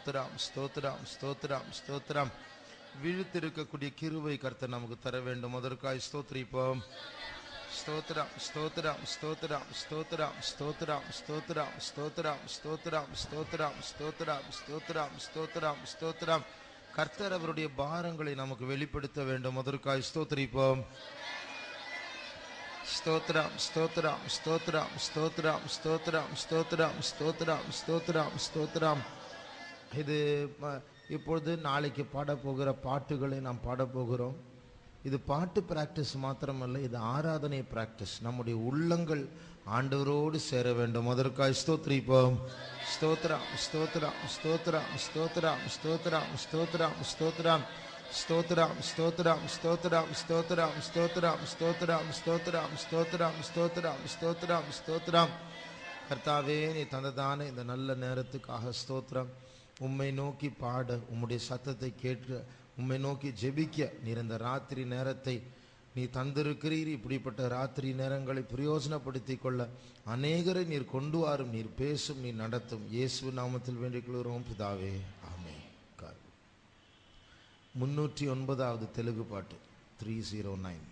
ஸ்தோத்திரம் ஸ்தோத்திரம் ஸ்தோத்திரம் ஸ்தோத்திரம். விழித்திருக்கக்கூடிய கிருபை கர்த்தர் நமக்கு தர வேண்டும். அதற்காய் ஸ்தோத்திரிப்போம். ஸ்தோத்திரம் ஸ்தோத்திரம் ஸ்தோத்திரம் ஸ்தோத்திரம் ஸ்தோத்திரம் ஸ்தோத்திரம் ஸ்தோத்திரம் ஸ்தோத்திரம் ஸ்தோத்திரம் ஸ்தோத்திரம் ஸ்தோத்திரம் ஸ்தோத்திரம் ஸ்தோத்திரம். கர்த்தர் அவருடைய பாரங்களை நமக்கு வெளிப்படுத்த வேண்டும். அதற்காய் ஸ்தோத்திரிப்போம். ஸ்தோத்திரம் ஸ்தோத்திரம் ஸ்தோத்திரம் ஸ்தோத்திரம் ஸ்தோத்திரம் ஸ்தோத்திரம் ஸ்தோத்திரம் ஸ்தோத்திரம் ஸ்தோத்திரம். இது இப்பொழுது நாளைக்கு பாடப்போகிற பாட்டுகளை நாம் பாடப்போகிறோம். இது பாட்டு பிராக்டிஸ் மாத்திரமல்ல, இது ஆராதனை பிராக்டிஸ். நம்முடைய உள்ளங்கள் ஆண்டவரோடு சேர வேண்டும். அதற்காக ஸ்தோத்திரிப்போம். ஸ்தோத்திரம் ஸ்தோத்திரம் ஸ்தோத்திரம் ஸ்தோத்திரம் ஸ்தோத்திரம் ஸ்தோத்திரம் ஸ்தோத்திரம் ஸ்தோத்திரம் ஸ்தோத்திரம் ஸ்தோத்திரம் ஸ்தோத்திரம் ஸ்தோத்திரம் ஸ்தோத்திரம் ஸ்தோத்திரம் ஸ்தோத்திரம் ஸ்தோத்திரம் ஸ்தோத்திரம் ஸ்தோத்திரம். கர்த்தாவே, நீ தந்ததான இந்த நல்ல நேரத்துக்காக ஸ்தோத்திரம். உம்மை நோக்கி பாட, உம்முடைய சத்தத்தை கேட்க, உம்மை நோக்கி ஜெபிக்க நீர் இந்த ராத்திரி நேரத்தை நீ தந்திருக்கிறீர். இப்படிப்பட்ட ராத்திரி நேரங்களை பிரயோஜனப்படுத்திக் கொள்ள அநேகரை நீர் கொண்டு வாரும், நீர் பேசும், நீர் நடத்தும். இயேசு நாமத்தில் வேண்டிக் கொள்கிறோம் பிதாவே, ஆமென். 309வது தெலுங்கு பாட்டு 309.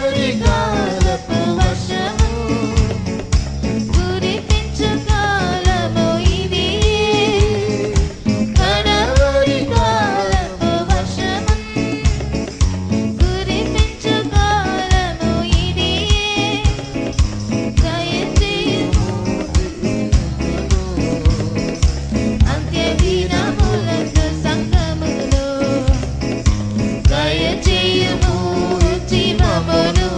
కడవరి కాలపు వర్షము కురిపించు కాలము ఇది కడవరి కాలపు వర్షము కురిపించు కాలము ఇది దయచేయుము అంత్యదినములందు సంఘములో దయచేయుము జీవమును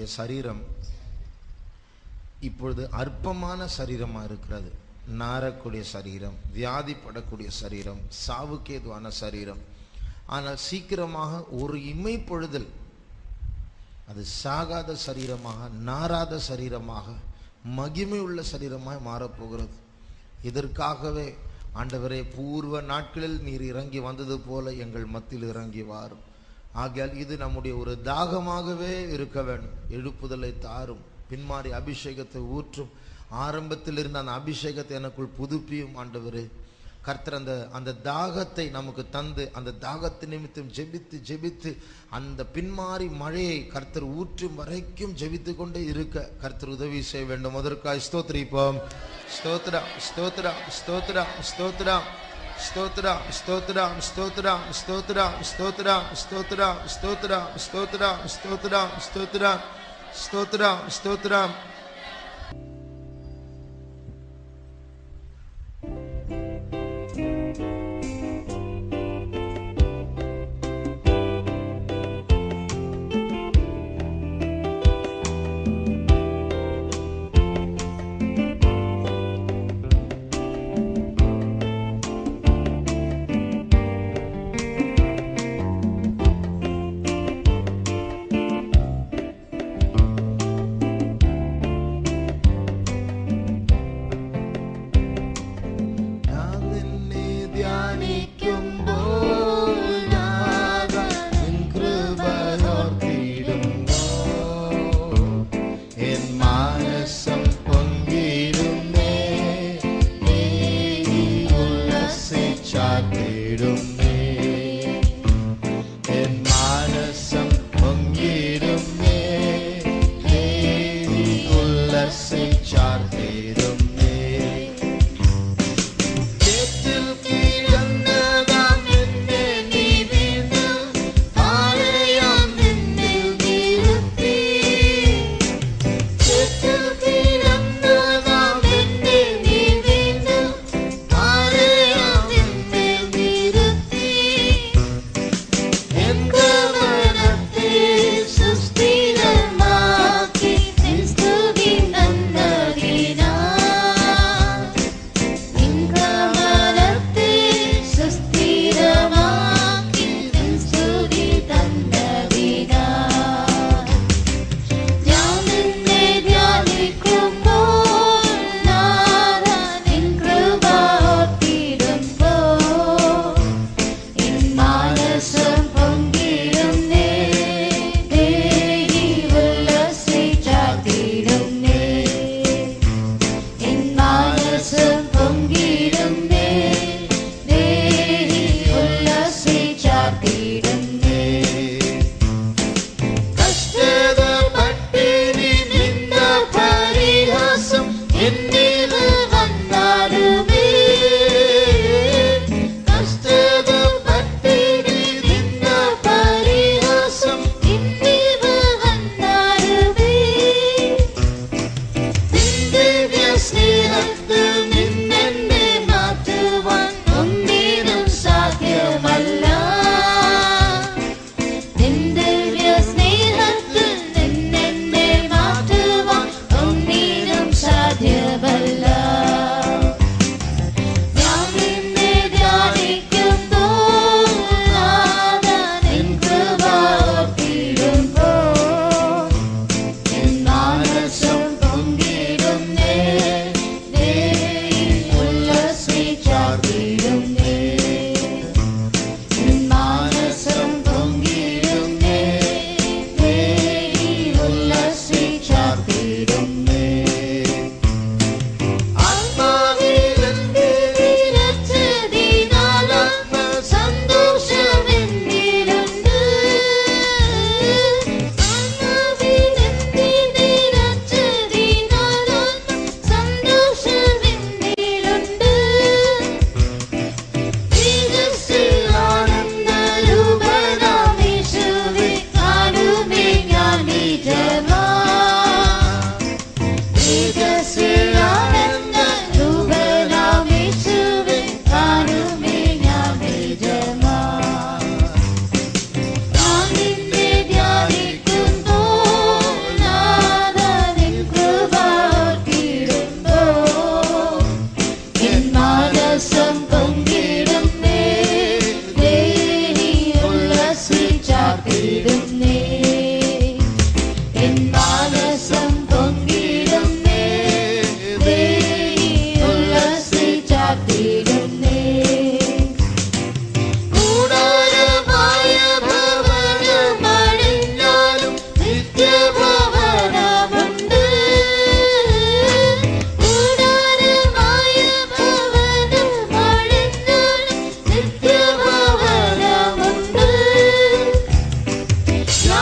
நம்முடைய சரீரம் இப்பொழுது அற்பமான சரீரமாக இருக்கிறது. நாரக்கூடிய சரீரம், வியாதிப்படக்கூடிய சரீரம், சாவுக்கேதுவான சரீரம். ஆனால் சீக்கிரமாக ஒரு இமைப்பொழுதில் அது சாகாத சரீரமாக, நாராத சரீரமாக, மகிமை உள்ள சரீரமாக மாறப்போகிறது. இதற்காகவே ஆண்டவரே, பூர்வ நாட்களில் நீர் இறங்கி வந்தது போல எங்கள் மத்தியில் இறங்கி வாரும். ஆகையால் இது நம்முடைய ஒரு தாகமாகவே இருக்க வேண்டும். எழுப்புதலை தாரும், பின்மாறி அபிஷேகத்தை ஊற்றும், ஆரம்பத்தில் இருந்த அந்த அபிஷேகத்தை எனக்குள் புதுப்பியும் ஆண்டவரே. கர்த்தர் அந்த தாகத்தை நமக்கு தந்து, அந்த தாகத்தை நிமித்தம் ஜெபித்து ஜெபித்து அந்த பின்மாறி மழையை கர்த்தர் ஊற்றும் வரைக்கும் ஜெபித்து கொண்டே இருக்க கர்த்தர் உதவி செய்ய வேண்டும். அதற்காக ஸ்தோத்திரிப்போம். ஸ்தோத்திரம், ஸ்தோத்திரம், ஸ்தோத்திரம், ஸ்தோத்திரம், ஸ்தோத்திரம், ஸ்தோத்திரம், ஸ்தோத்திரம், ஸ்தோத்திரம், ஸ்தோத்திரம், ஸ்தோத்திரம், ஸ்தோத்திரம், ஸ்தோத்திரம், ஸ்தோத்திரம், ஸ்தோத்திரம், ஸ்தோத்திரம், ஸ்தோத்திரம்.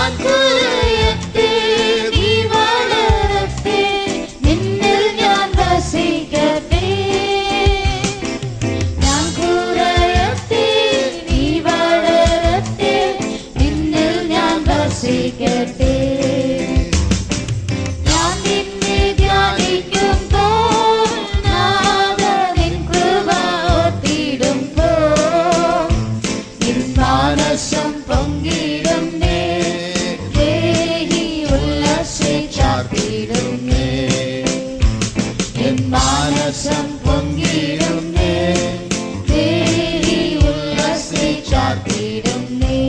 ഞാൻ കുറയട്ടെ നീ വളരട്ടെ നിന്നിൽ ഞാൻ വസിക്കട്ടെ ഞാൻ കുറയട്ടെ നീ വളരട്ടെ നിന്നിൽ ഞാൻ വസിക്കട്ടെ ഞാൻ നിന്നെ ധ്യാനിക്കുമ്പോൾ നാഥനിൻ കൃപ ഓർത്തിടുമ്പോൾ നിൻ മാനസം പൊങ്ങിടുന്നേ ദേഹി ഉല്ലസിച്ചാർത്തിടുന്നേ നിൻ മാനസം പൊങ്ങിടുന്നേ ദേഹി ഉല്ലസിച്ചാർത്തിടുന്നേ.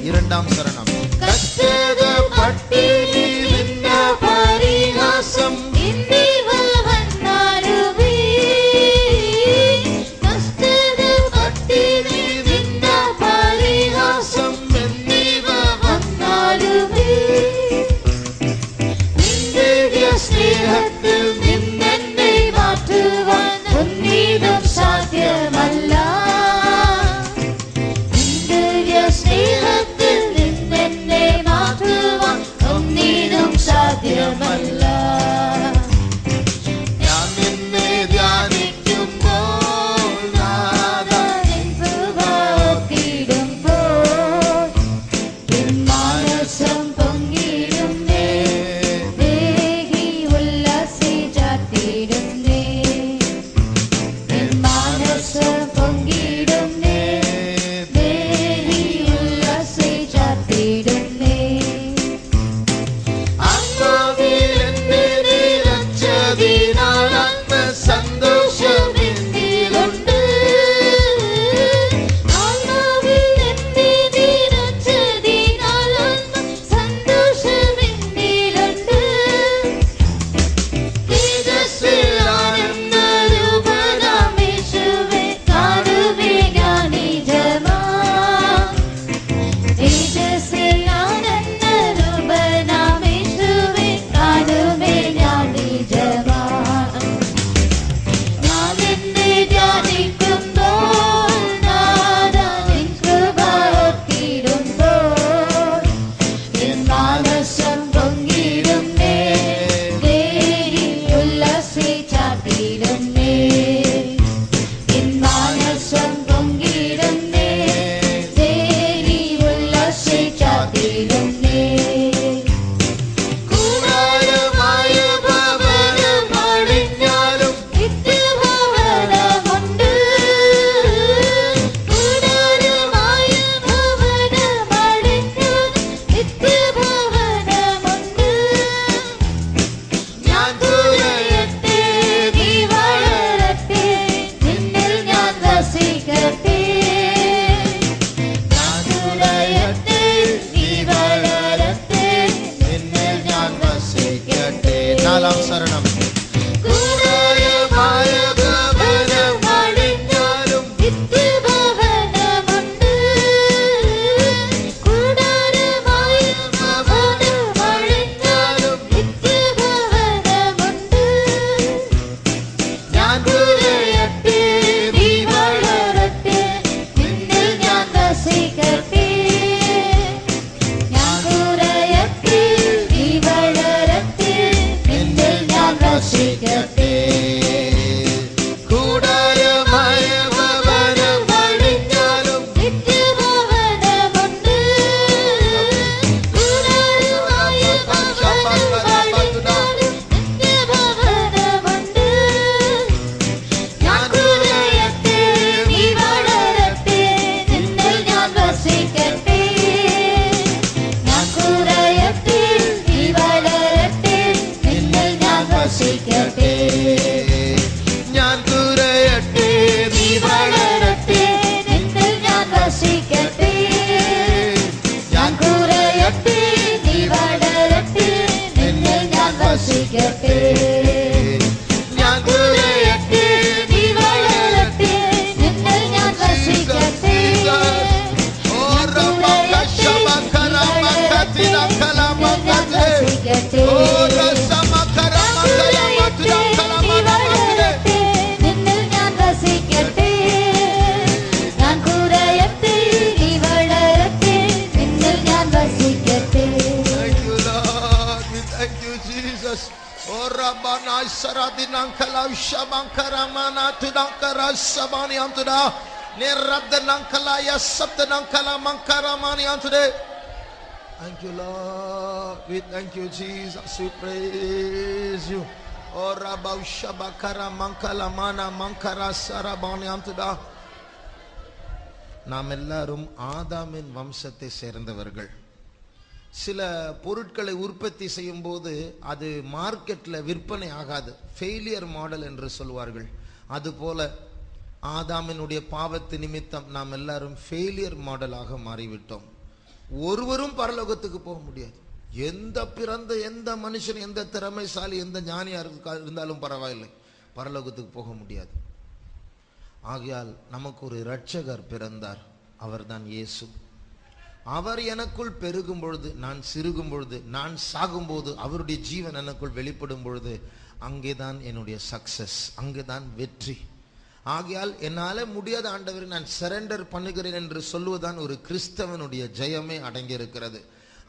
இரண்டாம் சரணம். കഷ്ടത പട്ടിണി നിന്ന പരിഹാസം എന്നിവ വന്നാലുമേ കഷ്ടത പട്ടിണി നിന്ന പരിഹാസം എന്നിവ വന്നാലുമേ നിന്റെ സ്നേഹത്തിൽ നിന്നെ മാറ്റുവാൻ ഒന്നിനും സാധ്യമല്ല. നിന്റെ സ്നേഹത്തിൽ നിന്നെ rabana saradinankala shabankaramana tudankara sabani antuda nerabdanankala yasabdanankala mankaramani antude. Thank you, Lord. We thank you, Jesus. We praise you. Oh, Rabba Shabakara Mankala Mana Mankara Sarabani Amtuda. நாம் எல்லாரும் ஆதாமின் வம்சத்தை சேர்ந்தவர்கள். சில பொருட்களை உற்பத்தி செய்யும் போது அது மார்க்கெட்ல விற்பனை ஆகாது, ஃபெயிலியர் மாடல் என்று சொல்வார்கள். அதுபோல ஆதாமினுடைய பாவத்து நிமித்தம் நாம் எல்லாரும் ஃபெயிலியர் மாடலாக மாறிவிட்டோம். ஒருவரும் பரலோகத்துக்கு போக முடியாது. எந்த மனுஷன், எந்த திறமைசாலி, எந்த ஞானியா இருந்தாலும் பரவாயில்லை, பரலோகத்துக்கு போக முடியாது. ஆகையால் நமக்கு ஒரு இரட்சகர் பிறந்தார், அவர்தான் இயேசு. அவர் எனக்குள் பெருகும் பொழுது, நான் சிறுகும் பொழுது, நான் சாகும்போது அவருடைய ஜீவன் எனக்குள் வெளிப்படும் பொழுது, அங்கேதான் என்னுடைய சக்சஸ், அங்கேதான் வெற்றி. ஆகையால் என்னால முடியாத ஆண்டவரை நான் சரண்டர் பண்ணுகிறேன் என்று சொல்லுவதுதான் ஒரு கிறிஸ்தவனுடைய ஜெயமே அடங்கியிருக்கிறது.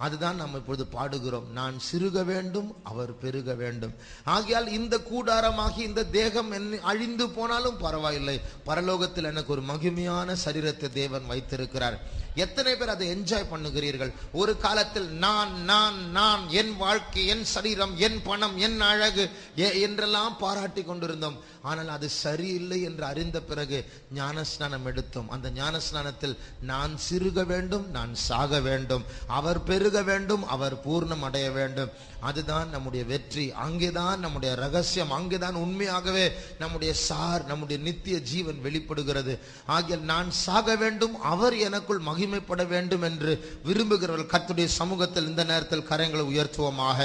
அதுதான் நம்ம இப்பொழுது பாடுகிறோம். நான் சிறுக வேண்டும், அவர் பெருக வேண்டும். ஆகையால் இந்த கூடாரமாகி இந்த தேகம் அழிந்து போனாலும் பரவாயில்லை, பரலோகத்தில் எனக்கு ஒரு மகிமையான சரீரத்தை தேவன் வைத்திருக்கிறார். எத்தனை பேர் அதை என்ஜாய் பண்ணுகிறீர்கள்? ஒரு காலத்தில் நான் நான் நான், என் வாழ்க்கை, என் சரீரம், என் பணம், என் அழகு என்றெல்லாம் பாராட்டி கொண்டிருந்தோம். ஆனால் அது சரியில்லை என்று அறிந்த பிறகு ஞானஸ்நானம் எடுத்தோம். அந்த ஞானஸ்நானத்தில் நான் சிறுக வேண்டும், நான் சாக வேண்டும், அவர் பெருக வேண்டும், அவர் பூர்ணம் அடைய வேண்டும். அதுதான் நம்முடைய வெற்றி. அங்கேதான் நம்முடைய ரகசியம், அங்கேதான் உண்மையாகவே நம்முடைய நம்முடைய நித்திய ஜீவன் வெளிப்படுகிறது. ஆகிய நான் சாக வேண்டும், அவர் எனக்குள் மகிமைப்பட வேண்டும் என்று விரும்புகிறவர்கள் கர்த்தருடைய சமூகத்தில் இந்த நேரத்தில் கரங்களை உயர்த்துவோமாக.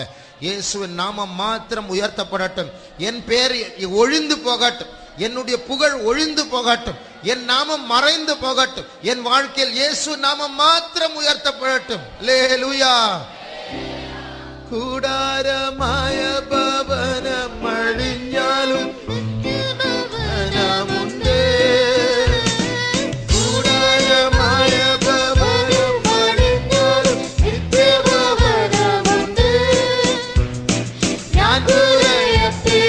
இயேசுவின் நாமம் மாத்திரம் உயர்த்தப்படட்டும். என் பேர் ஒழிந்து போகட்டும், என்னுடைய புகழ் ஒழிந்து போகட்டும், என் நாமம் மறைந்து போகட்டும். என் வாழ்க்கையில் இயேசு நாமம் மாத்திரம் உயர்த்தப்படட்டும். அல்லேலூயா. கூடாரமாய பவனம் அழிஞ்சாலும் உண்டே, கூடாரமாய பவனம் அழிஞ்சாலும் உண்டு. நான் கூரையத்தே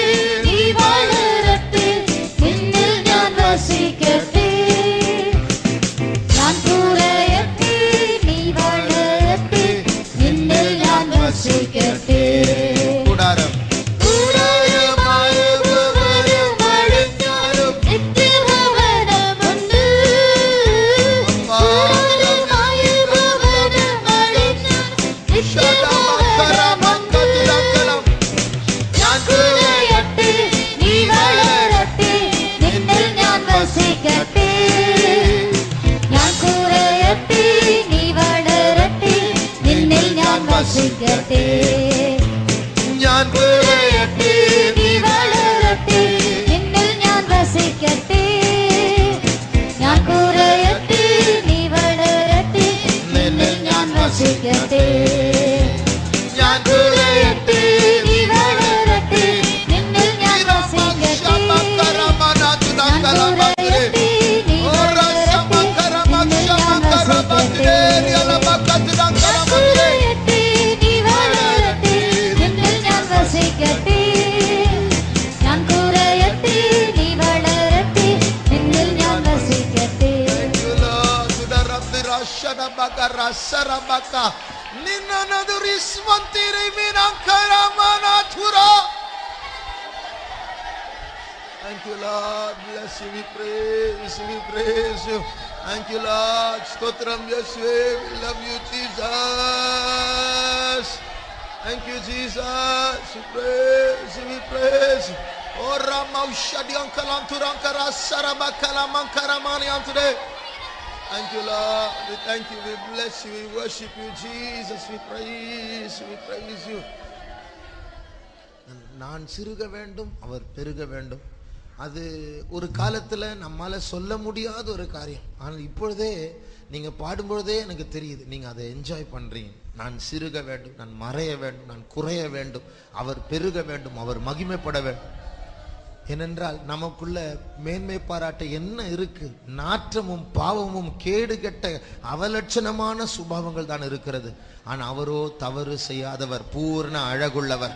நீ வாழறத்தே, நின்னில் நான் வசிக்கத்தே. நான் கூரையத்தே நீ வாழறத்தே, நின்னில் நான் வசிக்கத்தே. கூடாரம் கூடாரமாய பவனம் அழிஞ்சாலும் நித்தியபவனம் உண்டு. கூடாரமாய பவனம் அழிஞ்சாலும் நித்தியபவனம் உண்டு. நான் கூரையத்தே நீ வாழறத்தே, நின்னில் நான் வசிக்கத்தே. நான் கூரையத்தே நீ வாழறத்தே, நின்னில் நான் வசிக்கத்தே. ഞാൻ കൂരയത്തേ നീ വളരത്തേ, നിന്നിൽ ഞാൻ വസിക്കത്തേ. ഞാൻ കൂരയത്തേ നീ വളരത്തേ, നിന്നിൽ ഞാൻ വസിക്കത്തേ. ഞാൻ കൂരയത്തേ നീ വളരത്തേ, നിന്നിൽ ഞാൻ വസിക്കത്തേ. ഞാൻ കൂരയത്തേ നീ വളരത്തേ, നിന്നിൽ ഞാൻ വസിക്കത്തേ. நான் கூரையத்தே நீ வளரத்தே, நின்னில் நான் வசிக்கத்தே. Thank you, Lord. Bless you. We praise you. We praise you. Thank you, Lord. Stotram Yeshua. We love you, Jesus. Thank you, Jesus. We praise you. We praise you. Oh, Ramaushadi Ankalanturangara Sarabakala Mankaramani on today. Thank you, Lord. We thank you. We bless you. We worship you, Jesus. We praise you. We praise you. நான் சிறுக வேண்டும், அவர் பெருக வேண்டும். அது ஒரு காலத்தில் நம்மால சொல்ல முடியாத ஒரு காரியம். ஆனால் இப்பொழுதே நீங்க பாடும்பொழுதே எனக்கு தெரியுது, நீங்க அதை என்ஜாய் பண்றீங்க. நான் சிறுக வேண்டும், நான் மறைய வேண்டும், நான் குறைய வேண்டும், அவர் பெருக வேண்டும், அவர் மகிமைப்பட வேண்டும். ஏனென்றால் நமக்குள்ள மேன்மை பாராட்ட என்ன இருக்கு? நாற்றமும் பாவமும் கேடு கெட்ட அவலட்சணமான சுபாவங்கள் தான் இருக்கிறது. ஆனால் அவரோ தவறு செய்யாதவர், பூர்ண அழகுள்ளவர்.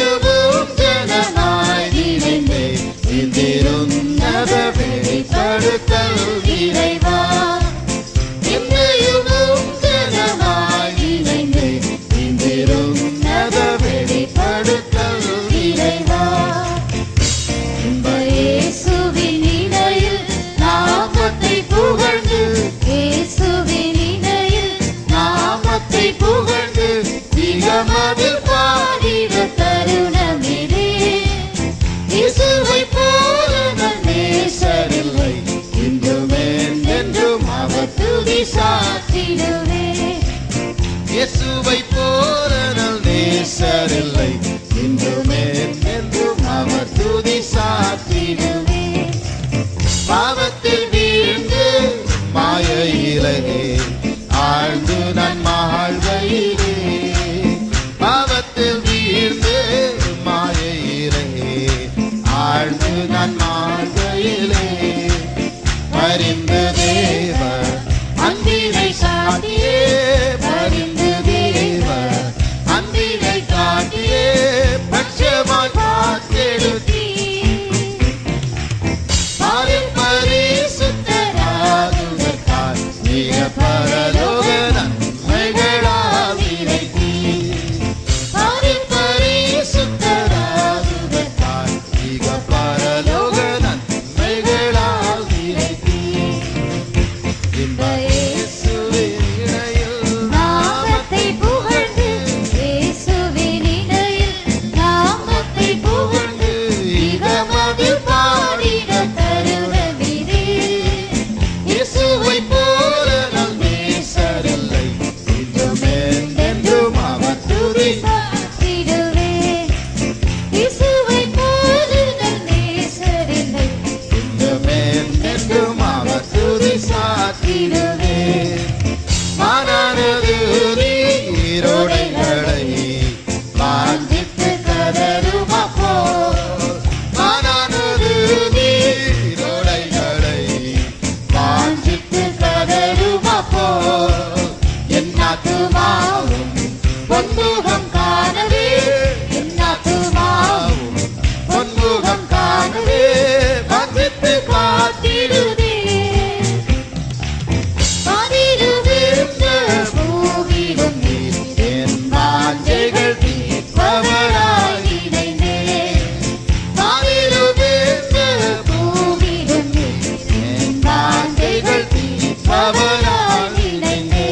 நேசரில்லை, இன்றுமே என்றும் அவர் துதி சாத்திடுவே. பாவத்தில் வீழ்ந்து மாயையிலே ஆழ்ந்து நான் வாழ்வையிலே, பாவத்தில் வீழ்ந்து மாயையிலே ஆழ்ந்து நான் வாழ்வையிலே, பரிந்து தேவ அன்பினை காட்டியே, பரிந்து தேவ அன்பினை காட்டியே, பட்சமாய் காத்தெடுத்தீ. பரிசுத்தராகுவதற்காய் மிக பரலோக நன்மைகளால் இணைத்தீ. பரிசுத்தராகுவதற்காய் மிக பரலோக நன்மைகளால் இணைத்தீ. இந்த இயேசுவின் இணையில் நாமத்தை புகழ்ந்து, இயேசுவின் இணையில் நாமத்தை புகழ்ந்து, இகமதில் பாடிட தருணமிதே. இயேசுவை போல நல் நேசரில்லை, இன்றுமே என்றும் அவர் துதி சாத்திடுவே. இயேசுவை போல நல் நேசரில்லை, இன்றுமே என்றும் அவர் துதி சாத்திடுவே. மாறானது நீரோடைகளை வாஞ்சித்து கதறுமா போல், மாறானது நீரோடைகளை வாஞ்சித்து கதறுமா போல், என் ஆத்துமாவும் பொன்முகம் காணவே, என் ஆத்துமாவும் பொன்முகம் காணவே வாஞ்சித்து காத்திடுதே. பாதிருவிருந்த பூவிலும் நீர் என் வாஞ்சைகள் தீர்ப்பவராய் இணைந்தே. பாதிருவிருந்த பூவிலும் நீர் என் வாஞ்சைகள் தீர்ப்பவராய் இணைந்தே.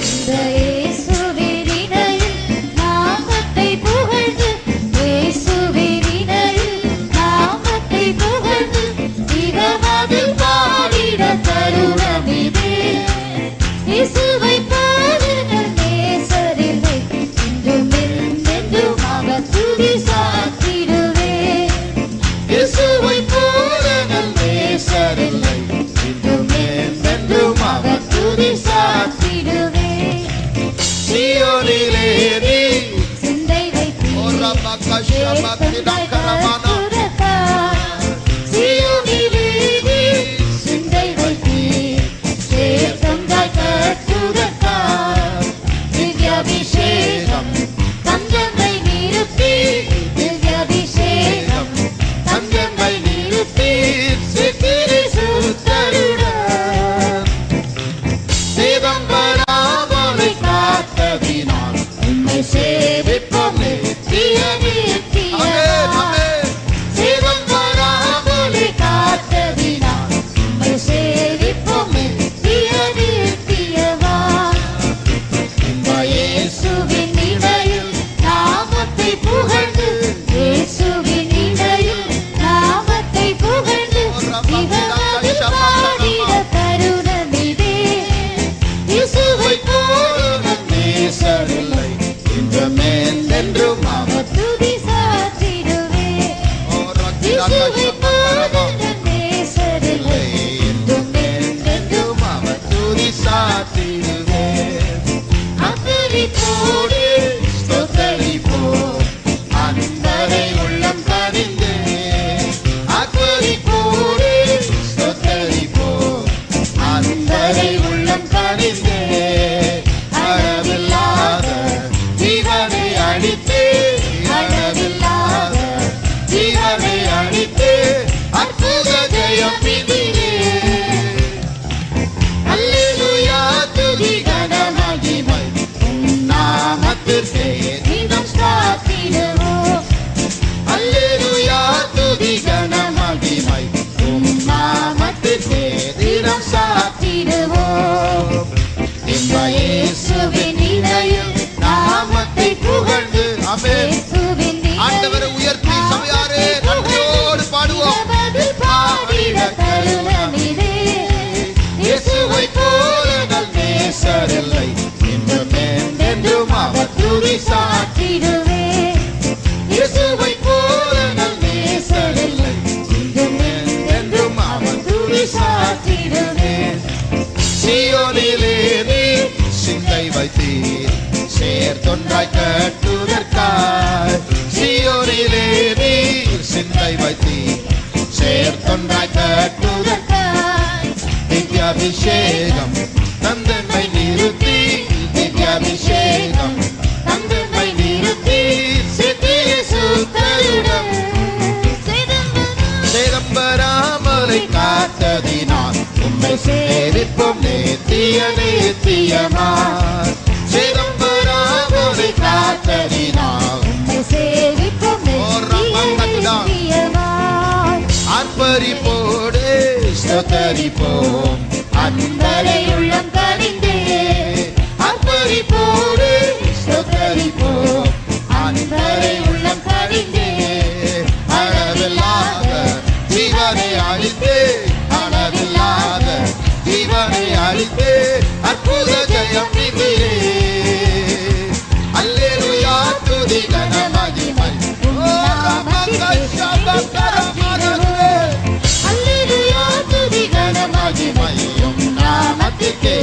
இந்த இயேசுவின் இணையில் நாமத்தை புகழ்ந்து, இயேசுவின் இணையில் நாமத்தை புகழ்ந்து, இகமதில் பாடிட தருணமிதே. இயேசுவை போல நல் நேசரில்லை, இன்றும் என்றும் அவர் துதி சாத்திடுவே. இயேசுவை போல நல் நேசரில்லை, இன்றுமே என்றும் அவர் துதி சாத்திடுவே. சீயோனிலே நீ சிந்தை வைத்து சீயோனிலே நீ சிந்தை வைத்து சேதந்தாய் கட்டுதற்காய், திவ்யாபிஷேகம் தஞ்சமை நிறுத்தி, திவ்யாபிஷேகம் தஞ்சமை நிறுத்தி சித்திரை சுத்தருடன் சேதம் வராமலை காத்ததினால் உம்மை சேவிப்போம் நித்திய நித்தியமா. சேதம் வராமலை காத்ததினால் உம்மை சேவிப்போம் நித்திய நித்தியமா. இந்த இயேசுவின் இணையில் நாமத்தை புகழ்ந்து, இயேசுவின் இணையில் நாமத்தை புகழ்ந்து, இகமதில் பாடிட தருணமிதே. இயேசுவை போல நல் நேசரில்லை, இன்றுமே என்றும் அவர் துதி சாத்திடுவே. இயேசுவை போல நல் நேசரில்லை, இன்றுமே என்றும் அவர் துதி சாத்திடுவே. அக்களிப்போடு ஸ்தோத்தரிப்போம், அன்பரை உள்ளம் கனிந்து. அக்களிப்போடு ஸ்தோத்தரிப்போம், அன்பரை உள்ளம் கனிந்து. அளவில்லாத ஜீவனை அளித்து, அளவில்லாத ஜீவனை அளித்து அற்புத ஜெயம் பிதிரே. அல்லேலூயா துதி கன மகிமை உம் நாமத்திற்கே தினம் சாத்திடுவோம். அல்லேலூயா துதி கன மகிமை உம் நாமத்திற்கே தினம் சாத்திடுவோம். இந்த இயேசுவின் இணையில் நாமத்தை புகழ்ந்து, ஆமென். இயேசுவின் ஆண்டவரை உயர்த்தி சபையாரே நன்றியோடு பாடுவோம். இகமதில் பாடிட தருணமிதே. இயேசுவை போல நல் நேசரில்லை, இன்றும் என்றும் அவர் துதி திவ்யாபிஷேகம் தந்தன்மை நிறுத்தி திவ்யாபிஷேகம் தந்தன்மை நிறுத்தி சித்திய சுத்தருடன் சேதம்பராமலை காத்ததினால் உம்மை சேவிப்போம் நேத்திய நேத்தியமாய் சேதம்பராமலை காத்ததினால் உம்மை சேவிப்போம் நேத்தியமாய் ஆர்ப்பரிப்போடு ஸ்தோத்தரிப்போம் அன்பரை உள்ளம் கனிந்தே ஆர்ப்பரிப்போடு ஸ்தோத்தரிப்போம் அன்பரை உள்ளம் கனிந்தே அளவில்லாத ஜீவனை அளித்தே அளவில்லாத ஜீவனை அளித்தே அற்புத ஜெயம் நீரே அல்லேலூயா துதி கன மகிமை அல்லேலூயா துதி கன மகிமையும் நாமத்திற்கே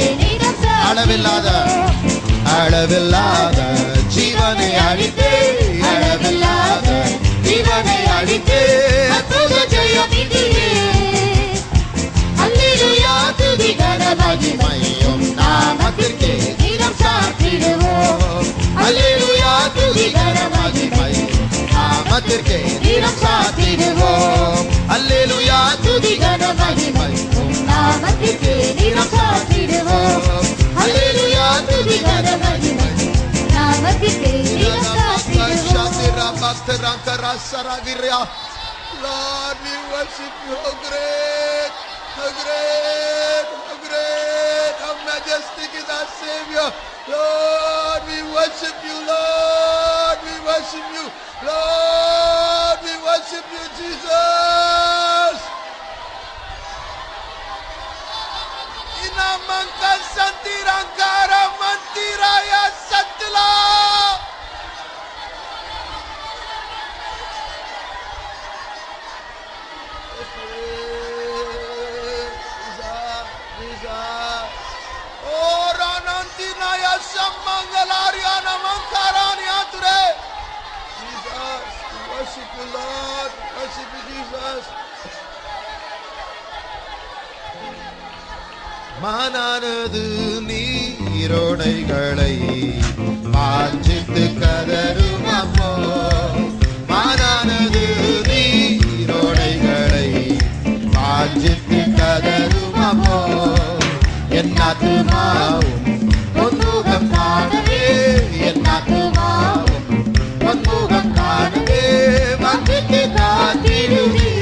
அளவில்லாத அளவில்லாத ஜீவனை அளித்தே அளவில்லாத ஜீவனை அளித்தே அற்புத ஜெயம் நீரே அல்லேலூயா துதி கன மகிமையும் நாமத்திற்கே நிறம் சாற்றிடுவோம் அல்லேலூயா துதி கன மகிமையும் நாமத்திற்கே நிறம் சாற்றிடுவோம் அல்லேலூயா துதி கன மகிமையும் நாமத்திற்கே நிறம் சாற்றிடுவோம் அல்லேலூயா துதி கன மகிமையும் நாமத்திற்கே நிறம் சாற்றிடுவோம். Lord, we worship you, how great, how great, how great, how majestic is our Savior. Lord, we worship you, Lord, we worship you, Lord, we worship you, Jesus. Inamankan santirangkara mantiraya satla. Worship you, Lord. Worship you, Jesus. மானானது நீரோடைகளை வாஞ்சித்து கதரும் அப்போ மானானது நீரோடைகளை வாஞ்சித்து கதரும் அப்போ என் ஆத்துமாவும் பொன்முகம் காணவே என் ஆத்துமாவும் பொன்முகம் காணவே வாஞ்சித்து காத்திடுவே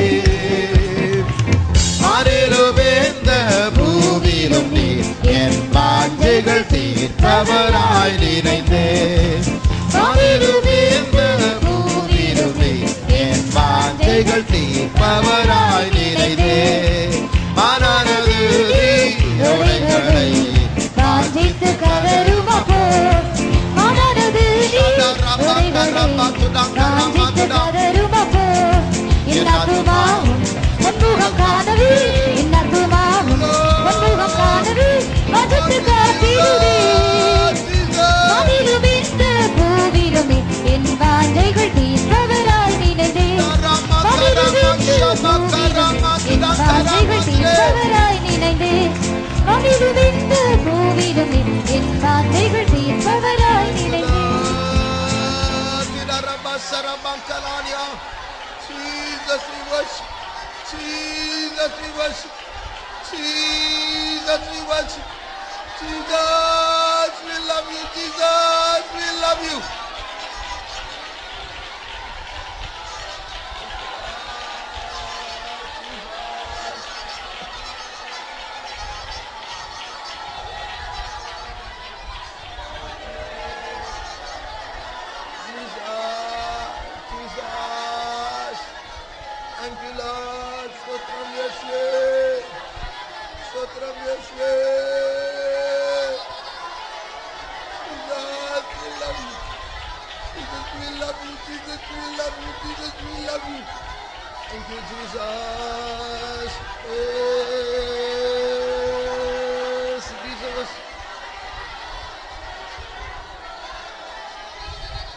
மாறிலுமேந்த பூவிலும் நீர் என் வாஞ்சைகள் தீர்ப்பவராய் நினைந்தேன் மாறிலுமேந்த பூவிலும் நீர் என் வாஞ்சைகள் தீர்ப்பவராய் நினைந்தேன் மானானது நீரோடைகளை வாஞ்சித்து கதரும் அப்போ மானானது நீரோடைகளை வாஞ்சித்து கதரும் அப்போ என் ஆத்துமாவும் பொன்முகம் காணவே என் ஆத்துமாவும் பொன்முகம் காணவே வாஞ்சித்து காத்திடுவே வானிலும் இந்த பூவிலுமே என் வாஞ்சைகள் தீர்ப்பவராய் நினைந்தேன் வானிலும் இந்த பூவிலுமே என் வாஞ்சைகள் தீர்ப்பவராய் நினைந்தேன் வானிலும் இந்த பூவிலுமே என் வாஞ்சைகள் தீர்ப்பவராய் நினைந்தேன். Jesus, we worship. Jesus, we worship. Jesus, we worship. Jesus, we love you. Jesus, we love you. Thank you, Lord. Stotram Yeshua. Stotram Yeshua. Jesus, we love you. Jesus, we love you. Jesus, we love you. Jesus, we love you. Thank you, Jesus. Yes, Jesus.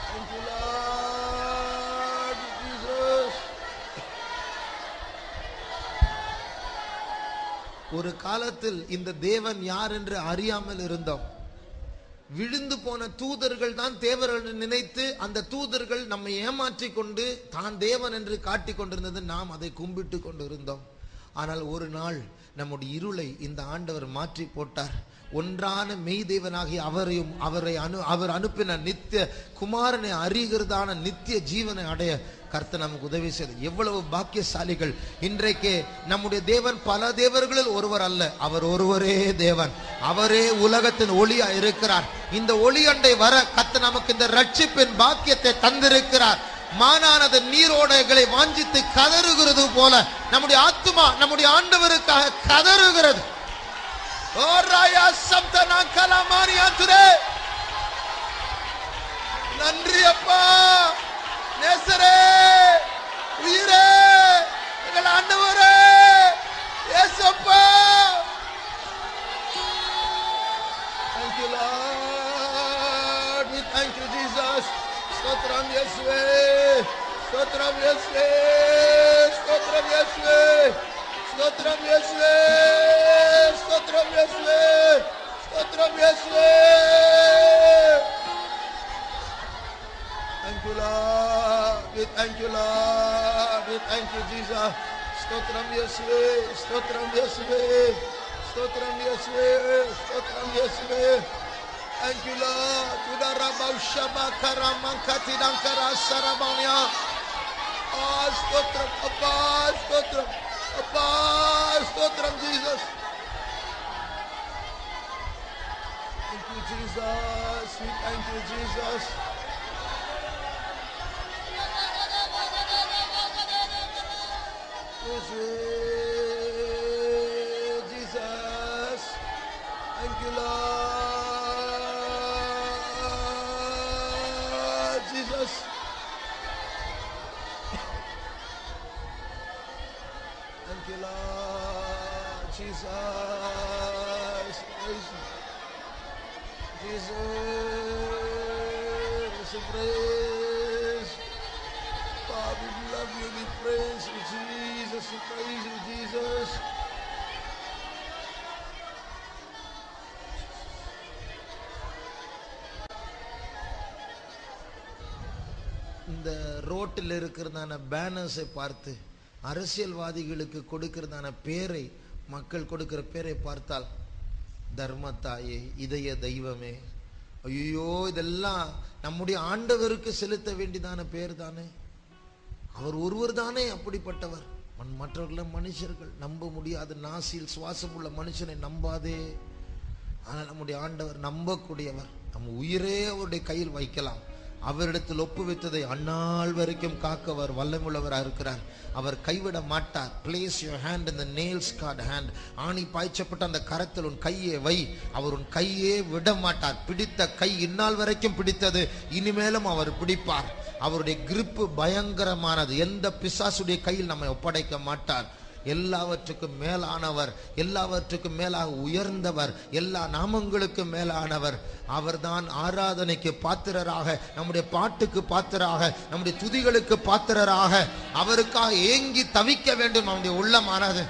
Thank you, Lord. Jesus. ஒரு காலத்தில் இந்த தேவன் யார் என்று அறியாமல் இருந்தோம். விழுந்து போன தூதர்கள் தான் தேவர்கள் நினைத்து அந்த தூதர்கள் நம்மை ஏமாற்றி கொண்டு தான் தேவன் என்று காட்டிக் கொண்டிருந்தது. நாம் அதை கும்பிட்டு கொண்டு இருந்தோம். ஆனால் ஒரு நாள் நம்முடைய இருளை இந்த ஆண்டவர் மாற்றி போட்டார். ஒன்றான மெய் தேவனாகி அவர் அனுப்பின நித்திய குமாரனை அறிகிறதான நித்திய ஜீவனை அடைய கர்த்தர் நமக்கு உதவி செய்து. எவ்வளவு பாக்கியசாலிகள்! இன்றைக்கு நம்முடைய தேவன் பல தேவர்களில் ஒருவர் அல்ல, அவர் ஒருவரே தேவன். அவரே உலகத்தின் ஒளியா இருக்கிறார். இந்த ஒளி அண்டை வர கர்த்தர் நமக்கு இந்த ரட்சிப்பின் பாக்கியத்தை தந்திருக்கிறார். மானானது நீரோடைகளை வாஞ்சித்து கதறுகிறது போல நம்முடைய ஆத்துமா நம்முடைய ஆண்டவருக்காக கதறுகிறது. நன்றி அப்பா, நேசரே, உயிரே, எங்கள் ஆண்டவரே, இயேசுப்பா. Thank you Lord, we thank you Jesus. ஸ்தோத்திரம் இயேசுவே, ஸ்தோத்திரம் இயேசுவே, ஸ்தோத்திரம் இயேசுவே, ஸ்தோத்திரம் இயேசுவே, ஸ்தோத்திரம் இயேசுவே, ஸ்தோத்திரம் இயேசுவே. Thank you Lord, we thank you Lord, we thank you Jesus. ஸ்தோத்திரம் இயேசுவே, ஸ்தோத்திரம் இயேசுவே, ஸ்தோத்திரம் இயேசுவே, ஸ்தோத்திரம் இயேசுவே. Thank you Lord. Tudarabau shabakara mankati dankara sarabanya. Stotram Appa, stotram Appa, stotram Jesus. Thank you Jesus. We thank you Jesus. Jesus. Thank you Lord. Jesus. Thank you Lord. Jesus. Praise you. Jesus. Praise. God, we love you. We praise you, Jesus. We praise you, Jesus. இந்த ரோட்டில் இருக்கிறதான பேனர்ஸை பார்த்து அரசியல்வாதிகளுக்கு கொடுக்கிறதான பேரை, மக்கள் கொடுக்கிற பேரை பார்த்தால் தர்மத்தாயே, இதய தெய்வமே, ஐயோ, இதெல்லாம் நம்முடைய ஆண்டவருக்கு செலுத்த வேண்டியதான பேர் தானே. அவர் ஒருவர் தானே அப்படிப்பட்டவர். மற்றவர்கள மனுஷர்கள் நம்ப முடியாது. நாசியில் சுவாசம் உள்ள மனுஷனை நம்பாதே. ஆனால் நம்முடைய ஆண்டவர் நம்பக்கூடியவர். நம்ம உயிரே அவருடைய கையில் வைக்கலாம். அவரிடத்தில் ஒப்புவித்ததை அந்நாள் வரைக்கும் காக்க அவர் வல்லமுள்ளவராக இருக்கிறார். அவர் கைவிட மாட்டார். Place your hand in the nail scarred hand. ஆணி பாய்ச்சப்பட்ட அந்த கரத்தில் உன் கையை வை. அவர் உன் கையே விட மாட்டார். பிடித்த கை இந்நாள் வரைக்கும் பிடித்தது, இனிமேலும் அவர் பிடிப்பார். அவருடைய கிரிப்பு பயங்கரமானது. எந்த பிசாசுடைய கையில் நம்மை ஒப்படைக்க மாட்டார். எல்லாவற்றுக்கும் மேலானவர், எல்லாவற்றுக்கும் மேலாக உயர்ந்தவர், எல்லா நாமங்களுக்கும் மேலானவர். அவர்தான் ஆராதனைக்கு பாத்திரராக, நம்முடைய பாட்டுக்கு பாத்திரராக, நம்முடைய துதிகளுக்கு பாத்திரராக அவருக்காக ஏங்கி தவிக்க வேண்டும் நம்முடைய உள்ளமானது.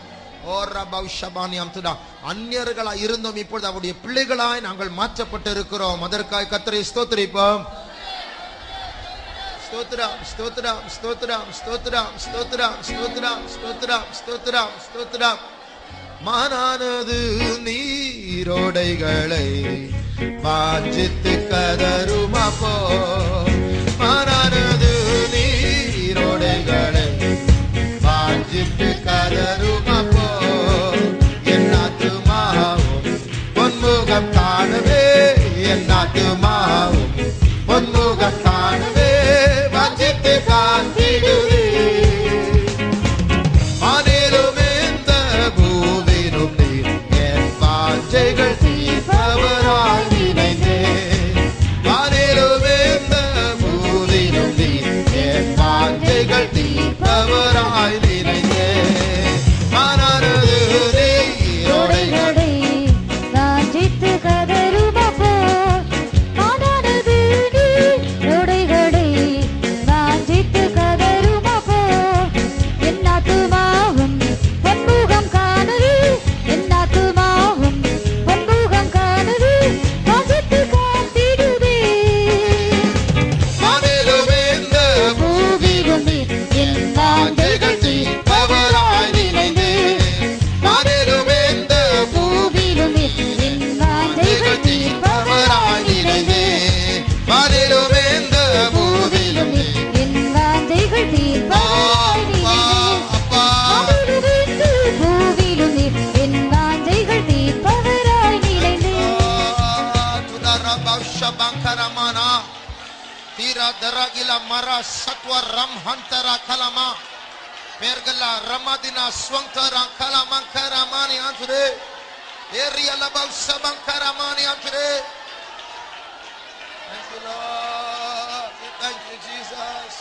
அந்நியர்களாய் இருந்தோம், இப்பொழுது அவருடைய பிள்ளைகளாய் நாங்கள் மாற்றப்பட்டு இருக்கிறோம். அதற்காக கர்த்தரை ஸ்தோத்திரிப்போம். ஸ்தோத்திரம், ஸ்தோத்திரம், ஸ்தோத்திரம், ஸ்தோத்திரம், ஸ்தோத்திரம், ஸ்தோத்திரம், ஸ்தோத்திரம், ஸ்தோத்திரம், ஸ்தோத்திரம். மானானது நீரோடைகளை வாஞ்சித்து கதறுமப்போ, மானானது நீரோடைகளை வாஞ்சித்து கதறுமப்போ, என் ஆத்துமாவும் பொன்முகம் காணவே, என் ஆத்துமாவும் பொன்முகம் காணவே வாஞ்சித்து காத்திடுவே. வானிலும் இந்த பூவிலும் நீர் என் வாஞ்சைகள் தீர்ப்பவராய் நினைந்தே. வானிலும் இந்த Pergala Mara Satwa Ram Hantara Kalama Pergala Ramadina Swantara Kalamankara Antre Area Labal Sabankaramani Antre. Thank you, Lord. Thank you, Jesus.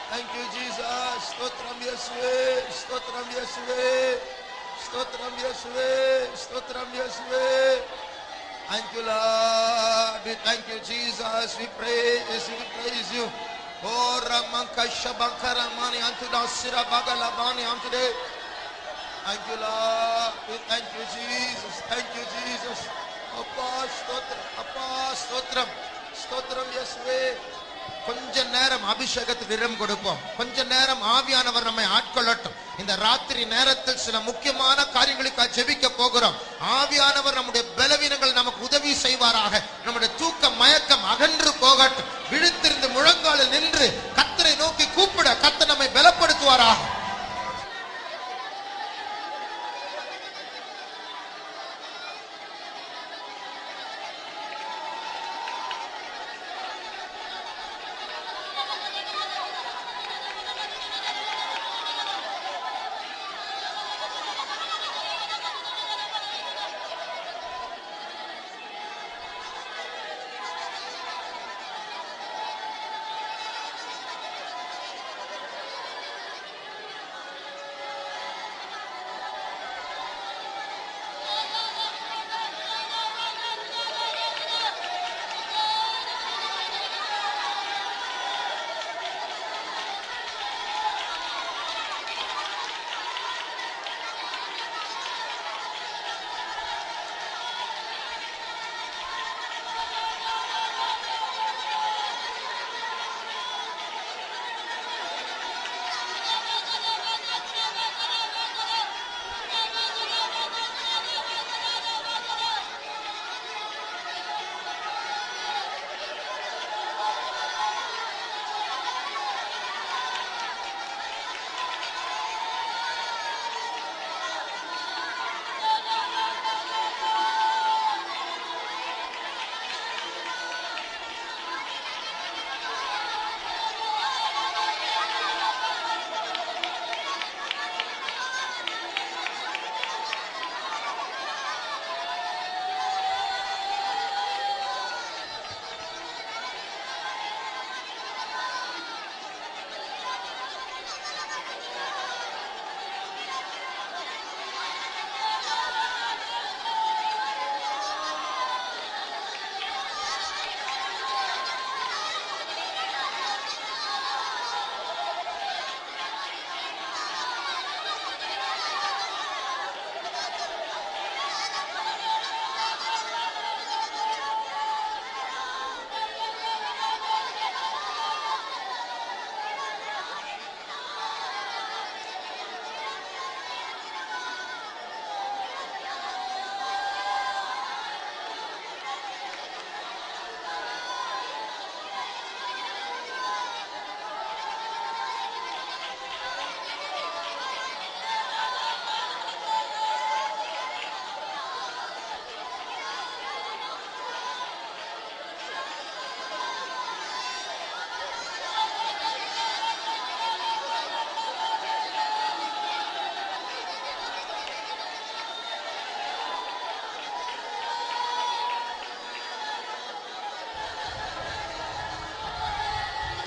Thank you, Jesus. Stotram Yesue, Stotram Yesue, Stotram Yesue, Stotram Yesue. Thank you, Lord. We thank you, Jesus. We praise you. Oh, Ramanka Shabankaramani Antuda Sirabagalabani Antude. Thank you, Lord. We thank you, Jesus. Thank you, Jesus. Appa Stotram, Stotram Yesue. கொஞ்ச நேரம் அபிஷேகத்துக்கு இடம் கொடுப்போம். கொஞ்ச நேரம் ஆவியானவர் நம்மை ஆட்கொள்ளட்டும். இந்த ராத்திரி நேரத்தில் சில முக்கியமான காரியங்களுக்காக ஜெபிக்க போகிறோம். ஆவியானவர் நம்முடைய பலவீனங்கள் நமக்கு உதவி செய்வாராக. நம்முடைய தூக்கம் மயக்கம் அகன்று போகட்டும். விழித்திருந்து முழங்காலில் நின்று கர்த்தரை நோக்கி கூப்பிட கர்த்தர் நம்மை பலப்படுத்துவாராக.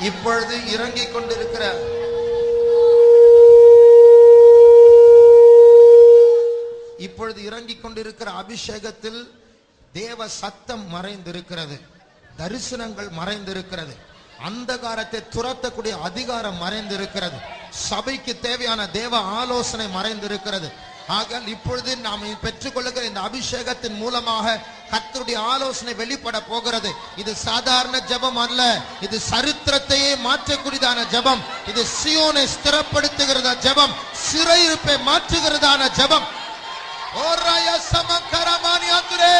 இப்பொழுது இறங்கிக் கொண்டிருக்கிற அபிஷேகத்தில் தேவ சத்தம் மறைந்திருக்கிறது. தரிசனங்கள் மறைந்திருக்கிறது. அந்தகாரத்தை துரத்தக்கூடிய அதிகாரம் மறைந்திருக்கிறது. சபைக்கு தேவையான தேவ ஆலோசனை மறைந்திருக்கிறது. ஆக இப்பொழுது நாம் பெற்றுக்கொள்ளுகிற இந்த அபிஷேகத்தின் மூலமாக கர்த்தருடைய ஆலோசனை வெளிப்பட போகிறது. இது சாதாரண ஜெபம் அல்ல. இது சரித்திரத்தையே மாற்றக்கூடியதான ஜெபம். இது சியோனை ஸ்திரப்படுத்துகிறத ஜெபம். சிறையிருப்பை மாற்றுகிறதான ஜெபம். ஓராய சமக்கரமானி ஆத்துரே.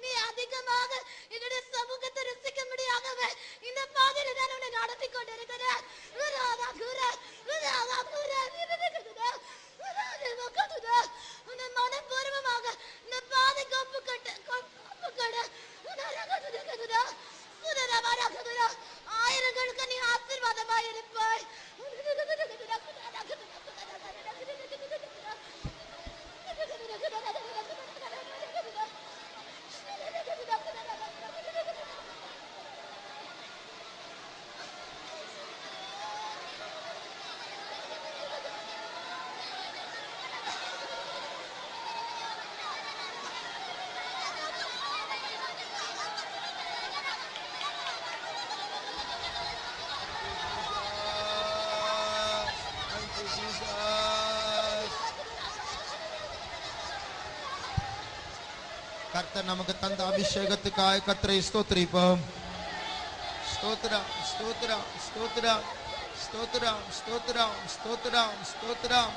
நீ அதிகமாக என்னுடைய சமூகத்தை ருசிக்க முடியாதவ இந்த பாதையில நான் உன்னை நடத்தி கொண்டிருக்கிறேன். உன்னை மனப்பூர்வமாக இந்த பாதைக்கு ஆயிரங்களுக்கு நீ ஆசீர்வாதமாய் இருப்பாய். கர்த்தர் நமக்கு தந்த அபிஷேகத்துக்காய் கர்த்தரை ஸ்தோத்திரிப்போம். ஸ்தோத்திரம் ஸ்தோத்திரம் ஸ்தோத்திரம் ஸ்தோத்திரம் ஸ்தோத்திரம் ஸ்தோத்திரம் ஸ்தோத்திரம்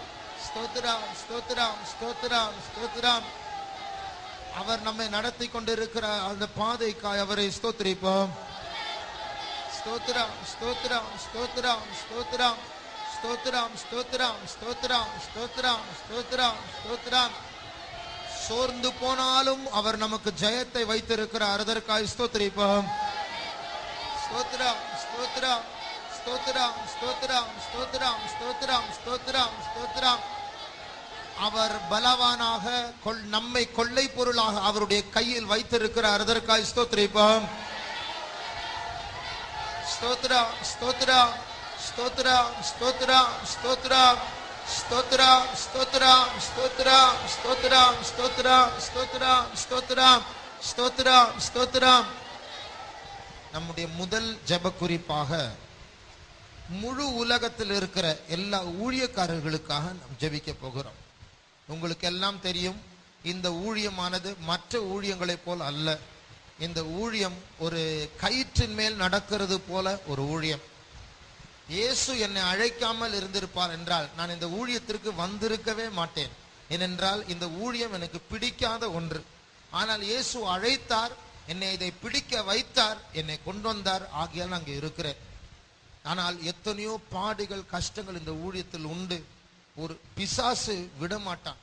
ஸ்தோத்திரம் ஸ்தோத்திரம் ஸ்தோத்திரம் ஸ்தோத்திரம். அவர் நம்மை நடத்தி கொண்டிருக்கிற அந்த பாதைக்காய் அவரை ஸ்தோத்திரிப்போம். ஸ்தோத்திரம் ஸ்தோத்திரம் ஸ்தோத்திரம் ஸ்தோத்திரம் ஸ்தோத்திரம் ஸ்தோத்திரம் ஸ்தோத்திரம் ஸ்தோத்திரம் ஸ்தோத்திரம் ஸ்தோத்திரம். சோர்ந்து போனாலும் அவர் நமக்கு ஜெயத்தை வைத்திருக்கிறார். அதற்காய் ஸ்தோத்திரிப்போம். ஸ்தோத்திரம் ஸ்தோத்திரம் ஸ்தோத்திரம் ஸ்தோத்திரம் ஸ்தோத்திரம் ஸ்தோத்திரம் ஸ்தோத்திரம் ஸ்தோத்திரம். அவர் பலவானாக நம்மை கொள்ளை பொருளாக அவருடைய கையில் வைத்திருக்கிறார். அதற்காய் ஸ்தோத்திரிப்போம். ஸ்தோத்திரம் ஸ்தோத்திரம் ஸ்தோத்திரம் ஸ்தோத்திரம் ஸ்தோத்திரம் ஸ்தோத்திரம் ஸ்தோத்திரம் ஸ்தோத்திரம் ஸ்தோத்திரம் ஸ்தோத்திரம் ஸ்தோத்திரம் ஸ்தோத்திரம் ஸ்தோத்திரம் ஸ்தோத்திரம். நம்முடைய முதல் ஜெப குறிப்பாக முழு உலகத்தில் இருக்கிற எல்லா ஊழியக்காரர்களுக்காக நாம் ஜெபிக்க போகிறோம். உங்களுக்கு எல்லாம் தெரியும், இந்த ஊழியமானது மற்ற ஊழியங்களைப் போல் அல்ல. இந்த ஊழியம் ஒரு கயிற்றின் மேல் நடக்கிறது போல ஒரு ஊழியம். இயேசு என்னை அழைக்காமல் இருந்திருப்பார் என்றால் நான் இந்த ஊழியத்திற்கு வந்திருக்கவே மாட்டேன். ஏனென்றால் இந்த ஊழியம் எனக்கு பிடிக்காத ஒன்று. ஆனால் இயேசு அழைத்தார், என்னை இதை பிடிக்க வைத்தார், என்னை கொண்டு வந்தார். ஆகியால் நான் அங்கே இருக்கிறேன். ஆனால் எத்தனையோ பாடுகள் கஷ்டங்கள் இந்த ஊழியத்தில் உண்டு. ஒரு பிசாசு விடமாட்டான்.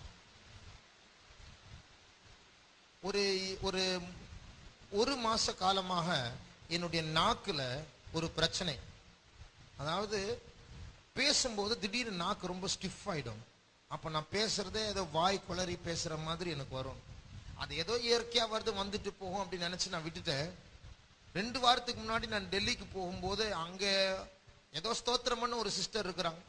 ஒரு மாச காலமாக என்னுடைய நாக்குல ஒரு பிரச்சனை. அதாவது பேசும்போது திடீர்னு நாக்கு ரொம்ப ஸ்டிஃப் ஆயிடும். அப்ப நான் பேசுறதே ஏதோ வாய் குளறி பேசுற மாதிரி எனக்கு வரும். அது ஏதோ இயற்கையா வந்துட்டு போகும் அப்படின்னு நினைச்சு நான் விட்டுட்டேன். 2 வாரத்துக்கு முன்னாடி நான் டெல்லிக்கு போகும்போது அங்க ஏதோ ஸ்தோத்திரம் பண்ண ஒரு சிஸ்டர் இருக்கிறாங்க.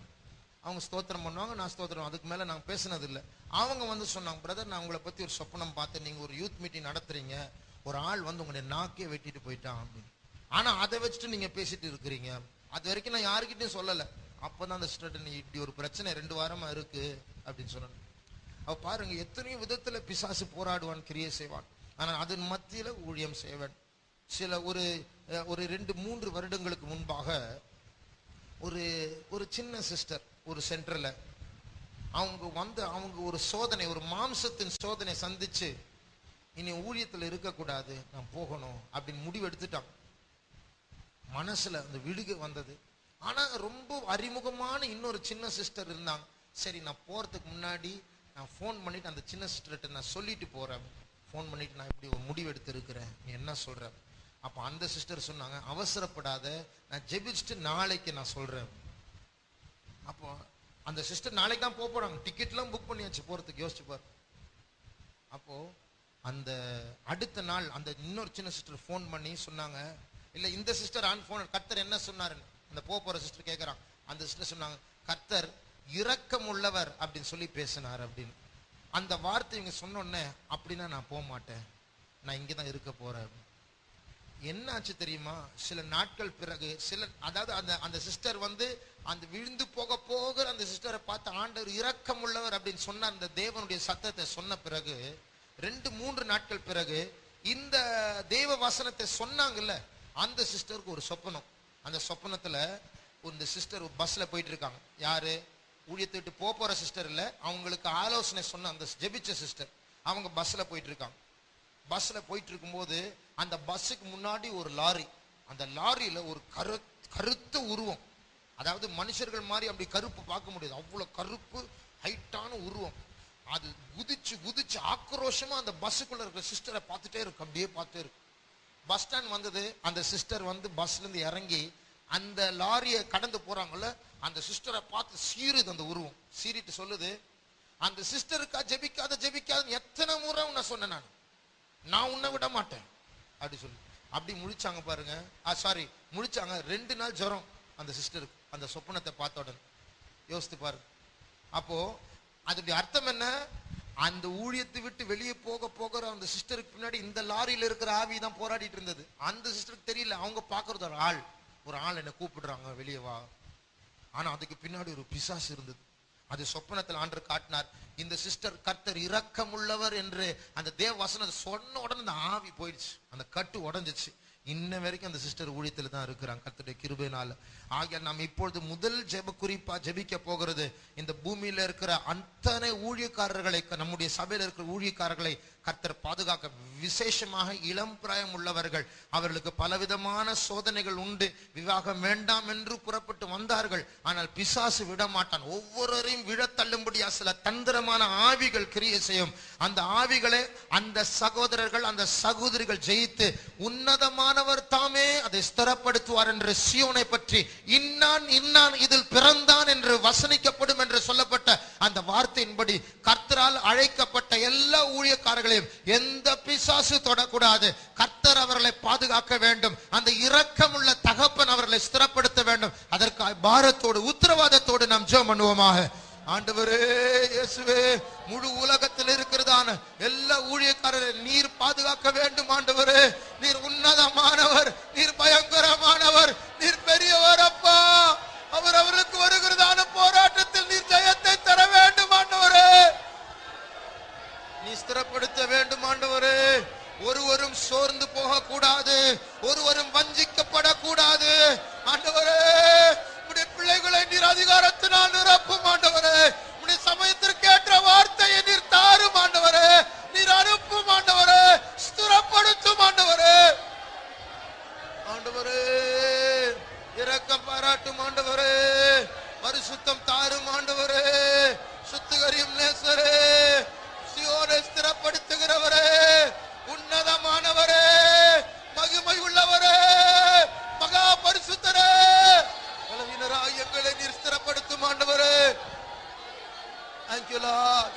அவங்க ஸ்தோத்திரம் பண்ணுவாங்க, நான் ஸ்தோத்திரம். அதுக்கு மேல நாங்க பேசினது இல்லை. அவங்க சொன்னாங்க, பிரதர் நான் உங்களை பத்தி ஒரு சொப்பனம் பார்த்தேன். நீங்க ஒரு யூத் மீட்டிங் நடத்துறீங்க, ஒரு ஆள் உங்களுடைய நாக்கே வெட்டிட்டு போயிட்டான் அப்படின்னு. ஆனா அதை வச்சுட்டு நீங்க பேசிட்டு இருக்கிறீங்க. அது வரைக்கும் நான் யாருக்கிட்டையும் சொல்லல. அப்பதான் அந்த சிஸ்டர், நீ இப்படி ஒரு பிரச்சனை 2 வாரமா இருக்கு அப்படின்னு சொன்னாங்க. அவ பாருங்க, எத்தனையோ விதத்துல பிசாசு போராடுவான், கிரியை செய்வான். ஆனா அதன் மத்தியில ஊழியம் செய்வான். சில ஒரு 2-3 வருடங்களுக்கு முன்பாக ஒரு சின்ன சிஸ்டர் ஒரு சென்டர்ல அவங்க ஒரு சோதனை, ஒரு மாம்சத்தின் சோதனை சந்திச்சு இனி ஊழியத்துல இருக்கக்கூடாது, நான் போகணும் அப்படின்னு முடிவு எடுத்துட்டான். மனசுல அந்த விடுகை வந்தது. ஆனா ரொம்ப அறிமுகமான இன்னொரு சின்ன சிஸ்டர் இருந்தாங்க. சரி, நான் போறதுக்கு முன்னாடி நான் போன் பண்ணிட்டு அந்த சின்ன சிஸ்டர்கிட்ட நான் சொல்லிட்டு போறேன். போன் பண்ணிட்டு நான் இப்படி ஒரு முடிவு எடுத்து இருக்கிறேன், நீ என்ன சொல்ற? அப்ப அந்த சிஸ்டர் சொன்னாங்க, அவசரப்படாத, நான் ஜெபிச்சுட்டு நாளைக்கு நான் சொல்றேன். அப்போ அந்த சிஸ்டர் நாளைக்கு தான் போறாங்க. டிக்கெட்லாம் புக் பண்ணியாச்சு போறதுக்கு. யோசிச்சு பாரு. அப்போ அந்த அடுத்த நாள் அந்த இன்னொரு சின்ன சிஸ்டர் போன் பண்ணி சொன்னாங்க, இல்ல இந்த சிஸ்டர் ஆன் போன், கர்த்தர் என்ன சொன்னாரு? அந்த போற சிஸ்டர் கேட்கறாங்க. அந்த சிஸ்டர் சொன்னாங்க, கர்த்தர் இரக்கம் உள்ளவர் அப்படின்னு சொல்லி பேசினார் அப்படின்னு. அந்த வார்த்தை இவங்க சொன்னோடனே, அப்படின்னா நான் போக மாட்டேன், நான் இங்கதான் இருக்க போறேன். என்ன ஆச்சு தெரியுமா? சில நாட்கள் பிறகு அதாவது அந்த சிஸ்டர் அந்த விழுந்து போகிற அந்த சிஸ்டரை பார்த்து ஆண்டவர் இரக்கம் உள்ளவர் அப்படின்னு சொன்ன அந்த தேவனுடைய சத்தத்தை சொன்ன பிறகு 2-3 நாட்கள் பிறகு இந்த தேவ வசனத்தை சொன்னாங்கல்ல, அந்த சிஸ்டருக்கு ஒரு சொப்பனம். அந்த சொப்பனத்துல இந்த சிஸ்டர் பஸ்ல போயிட்டு இருக்காங்க. யாரு? ஊழியத்தை விட்டு போற சிஸ்டர் இல்ல, அவங்களுக்கு ஆலோசனை சொன்ன அந்த ஜெபிச்ச சிஸ்டர். அவங்க பஸ்ல போயிட்டு இருக்காங்க. பஸ்ல போயிட்டு இருக்கும்போது அந்த பஸ்ஸுக்கு முன்னாடி ஒரு லாரி, அந்த லாரியில ஒரு கருத்த உருவம், அதாவது மனுஷர்கள் மாதிரி அப்படி கருப்பு பார்க்க முடியாது, அவ்வளவு கருப்பு ஹைட்டான உருவம். அது குதிச்சு குதிச்சு ஆக்ரோஷமா அந்த பஸ்ஸுக்குள்ள இருக்கிற சிஸ்டரை பார்த்துட்டே இருக்கு, அப்படியே பார்த்துட்டே இருக்கு. பஸ் ஸ்டாண்ட் வந்தது, அந்த சிஸ்டர் வந்து பஸ்ல இருந்து இறங்கி அந்த லாரியை கடந்து போறாங்கல்ல, அந்த சிஸ்டரை பார்த்து சீருது அந்த உருவம். சீரிட்டு சொல்லுது, அந்த சிஸ்டருக்கா ஜெபிக்காத எத்தனை முறை உன்னை சொன்னேன், நான் உன்னை விட மாட்டேன் அப்படி சொல்லி அப்படி முழிச்சாங்க பாருங்க. சாரி முழிச்சாங்க. 2 நாள் ஜுரம் அந்த சிஸ்டருக்கு, அந்த சொப்பனத்தை பார்த்த உடனே. யோசித்து பாருங்க. அப்போ அதோடைய அர்த்தம் என்ன? அந்த ஊழியத்தை விட்டு வெளியே போகிற அந்த சிஸ்டருக்கு பின்னாடி இந்த லாரியில இருக்கிற ஆவி தான் போராடிட்டு இருந்தது. அந்த சிஸ்டருக்கு தெரியல, அவங்க பாக்குறது ஒரு ஆள் என்ன கூப்பிடுறாங்க வெளியே வா. ஆனா அதுக்கு பின்னாடி ஒரு பிசாசு இருந்தது. அது சொப்பனத்தில் ஆண்டவர் காட்டினார். இந்த சிஸ்டர் கர்த்தர் இரக்கமுள்ளவர் என்று அந்த தேவ வசனத்தை சொன்ன உடனே அந்த ஆவி போயிடுச்சு, அந்த கட்டு உடஞ்சிச்சு. இன்ன வரைக்கும் அந்த சிஸ்டர் ஊழியத்தில் தான் இருக்கிறாங்க கர்த்தருடைய கிருபையினால. ஆகிய நாம் இப்பொழுது முதல் ஜெப குறிப்பா ஜெபிக்க போகிறது, இந்த பூமியில இருக்கிற அத்தனை ஊழியக்காரர்களை, நம்முடைய சபையில் இருக்கிற ஊழியக்காரர்களை கர்த்தர் பாதுகாக்க. விசேஷமாக இளம் பிராயம் உள்ளவர்கள், அவர்களுக்கு பலவிதமான சோதனைகள் உண்டு. விவாகம் வேண்டாம் என்று புறப்பட்டு வந்தார்கள், ஆனால் பிசாசு விட மாட்டான். ஒவ்வொருவரையும் விழத்தள்ளும்படியா சில தந்திரமான ஆவிகள் கிரியை செய்யும். அந்த ஆவிகளை அந்த சகோதரர்கள் அந்த சகோதரிகள் ஜெயித்து உன்னதமானவர் தாமே அதை ஸ்திரப்படுத்துவார் என்று சியோனை பற்றி இன்னான் இதில் பிறந்தான் என்று வசனிக்கப்படும் என்று சொல்லப்பட்ட அந்த வார்த்தையின்படி கர்த்தரால் அழைக்கப்பட்ட எல்லா ஊழியக்காரர்களையும் எந்த பிசாசு தொடக்கூடாது. கர்த்தர் அவர்களை பாதுகாக்க வேண்டும். அந்த இரக்கமுள்ள தகப்பன் அவர்களை ஸ்திரப்படுத்த வேண்டும். அதற்காக பாரத்தோடு உத்தரவாதத்தோடு நாம் ஜெபம் பண்ணுவோமாக. ஆண்டவரே இயேசுவே, முழு உலகத்தில் இருக்கிறதான எல்லா ஊழியக்காரரை நீர் பாதுகாக்க வேண்டும். ஆண்டவரே, நீர் உன்னதமானவர், நீர் பயங்கரமானவர், நீர் பெரியவர் அப்பா. அவர்களுக்கு வருகிறதான போராட்டத்தில் நீர் ஜெயத்தை தர வேண்டும் ஆண்டவரே. நீ ஸ்திரப்படுத்த வேண்டும் ஆண்டவரே. ஒருவரும் சோர்ந்து போக கூடாது, ஒருவரும் வஞ்சிக்கப்படக்கூடாது ஆண்டவரே. உம்முடைய பிள்ளைகளை நீர் அதிகாரத்தினால் நிரப்பும் ஆண்டவரே. உம்முடைய சமயத்திற்கு ஏற்ற வார்த்தையை நீர் தாரும் ஆண்டவரே. நீர் அனுப்பும் ஆண்டவரே, ஸ்திரப்படுத்தும் ஆண்டவரே. ஆண்டவரே இரக்கம் பாராட்டும் ஆண்டவரே. பரிசுத்தம் தாரும் ஆண்டவரே. சுத்திகரியும் நேசரே, சியோனை ஸ்திரப்படுத்துகிறவரே, உன்னதமானவரே, மகிமை உள்ளவரே, மகா பரிசுத்தரே, பலவீனராய் எங்களை நீர் ஸ்திரப்படுத்தும் ஆண்டவரே.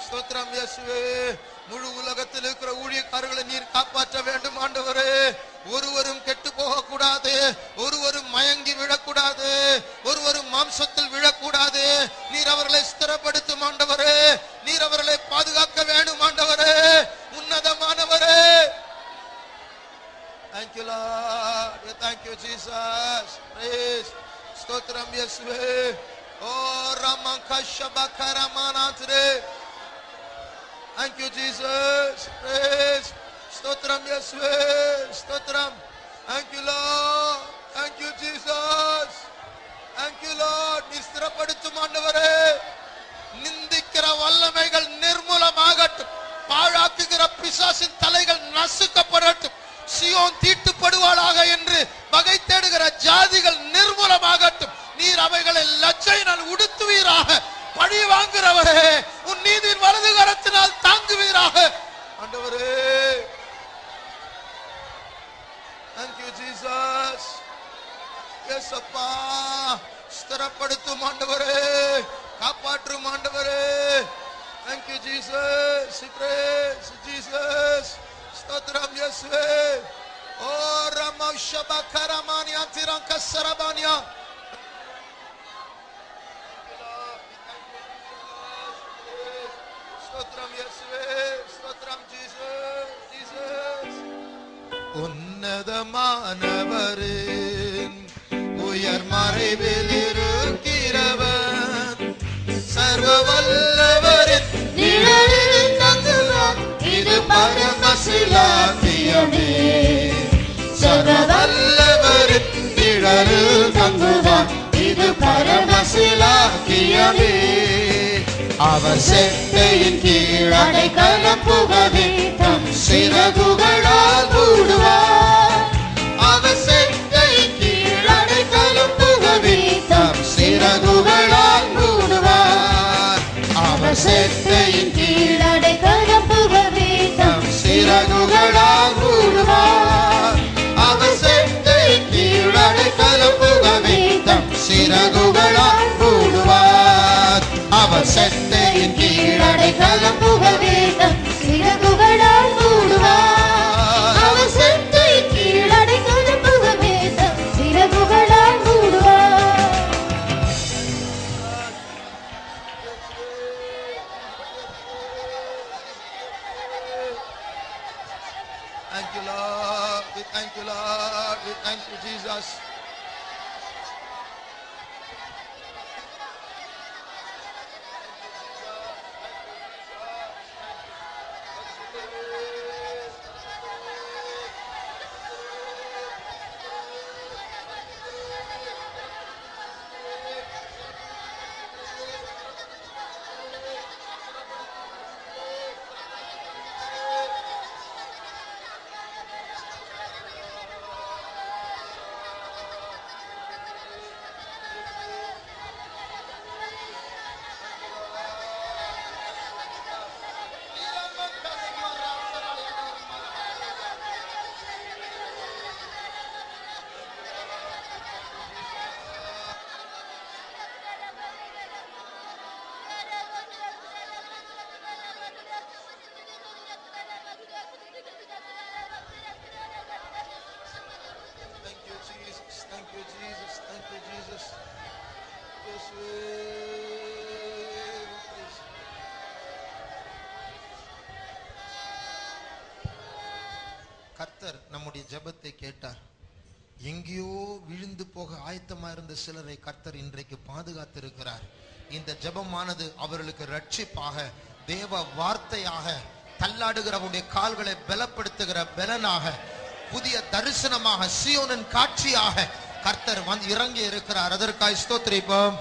ஸ்தோத்திரம் இயேசுவே. முழு உலகத்தில் இருக்கிற ஊழியக்காரர்களை நீர் காப்பாற்ற வேண்டும் ஆண்டவரே. ஒருவரும் கெட்டு போக கூடாது, ஒருவரும் மயங்கி விழக்கூடாது, ஒருவரும் மாம்சத்தில் விழக்கூடாது. நீர் அவர்களை ஸ்திரப்படுத்தும் ஆண்டவரே. நீர் அவர்களை பாதுகாக்க வேண்டும் ஆண்டவரே. உன்னதமானவரே. Thank you Lord. Thank you Jesus. Praise. ஸ்தோத்திரம் இயேசுவே. ஓ ரமகஷபகரமானாத்ரே. Thank you Jesus. Praise. ஸ்தோத்திரம் இயேசுவே. ஸ்தோத்திரம். Thank you Lord. Thank you Jesus. Thank you Lord. நீர் ஸ்திரப்படுத்தும் ஆண்டவரே. நிந்திக்கிற வல்லமைகள் நிர்மூலமாகட்டும். பாழாக்குகிற பிசாசின் தலைகள் நசுக்கப்படட்டும். சியோன் தீட்டுப்படுவாளாக என்று வகை தேடுகிற ஜாதிகள் நிர்மூலமாகட்டும். நீர் அவைகளை லட்சையினால் உடுத்துவீராக. பழி வாங்குகிறவரே, உன் நீதியின் வலது கரத்தினால் தாங்குவீராக ஆண்டவரே. Thank you Jesus. Yes அப்பா, ஸ்திரப்படுத்தும் ஆண்டவரே, காப்பாற்றும் ஆண்டவரே. Thank you Jesus. Praise Jesus. ஸ்தோத்திரம் இயேசுவே. ஓ ரமஷபகரமானியா திரங்கசரபானியா. ஸ்தோத்திரம் இயேசுவே. ஸ்தோத்திரம் ஜீசஸ். உன்னதமானவரின் உயர் மறைவில் இருக்கிறவன், சர்வ வல்லவரின் நிழலில் தங்குவான். இது பரமசிலாக்கியமே. சர்வ வல்லவரின் நிழலில் தங்குவான். இது பரமசிலாக்கியமே. அவர் செட்டையின் கீழ் அடைக்கலம் புகவே தம் சிறகுகள் சிறகுகளால் மூடுவார். அவர் செட்டை கீழடைக்கலம் புகவே தம் சிறகுகளால் மூடுவார். அவர் செட்டையின் கீழடைக்கலம் புகவே தம் சிறகுகளால் மூடுவார். அவர் செட்டை கீழடைக்கலம் புகவே தம் சிறகுகளால் மூடுவார். Thank you, Lord. We thank you, Lord. We thank you, Jesus. Thank you, Jesus. Thank you, Jesus. Thank you, Jesus. இயேசுவே, praise you. கர்த்தர் நம்முடைய ஜெபத்தை கேட்டார். எங்கேயோ விழுந்து போக ஆயத்தமா இருந்த சிலரை கர்த்தர் இன்றைக்கு பாதுகாத்திருக்கிறார். இந்த ஜெபமானது அவர்களுக்கு ரட்சிப்பாக, தேவ வார்த்தையாக, தள்ளாடுகிறவருடைய கால்களை பலப்படுத்துகிற பலனாக, புதிய தரிசனமாக, சீயோனின் காட்சியாக கர்த்தர் வந்து இறங்கி இருக்கிறார். அதற்காக ஸ்தோத்திரிப்போம்.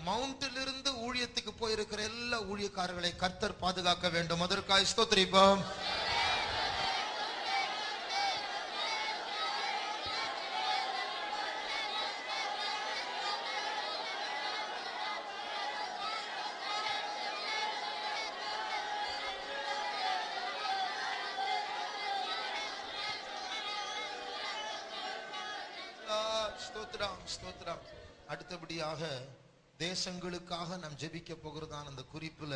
மவுண்டிலிருந்து ஊழியத்துக்கு போயிருக்கிற எல்லா ஊழியக்காரர்களை கர்த்தர் பாதுகாக்க வேண்டும். அதற்காக ஸ்தோத்திரிப்போம். ஸ்தோத்திரம், ஸ்தோத்திரம். அடுத்தபடியாக தேசங்களுக்காக நாம் ஜெபிக்க போகிறதான அந்த குறிப்புல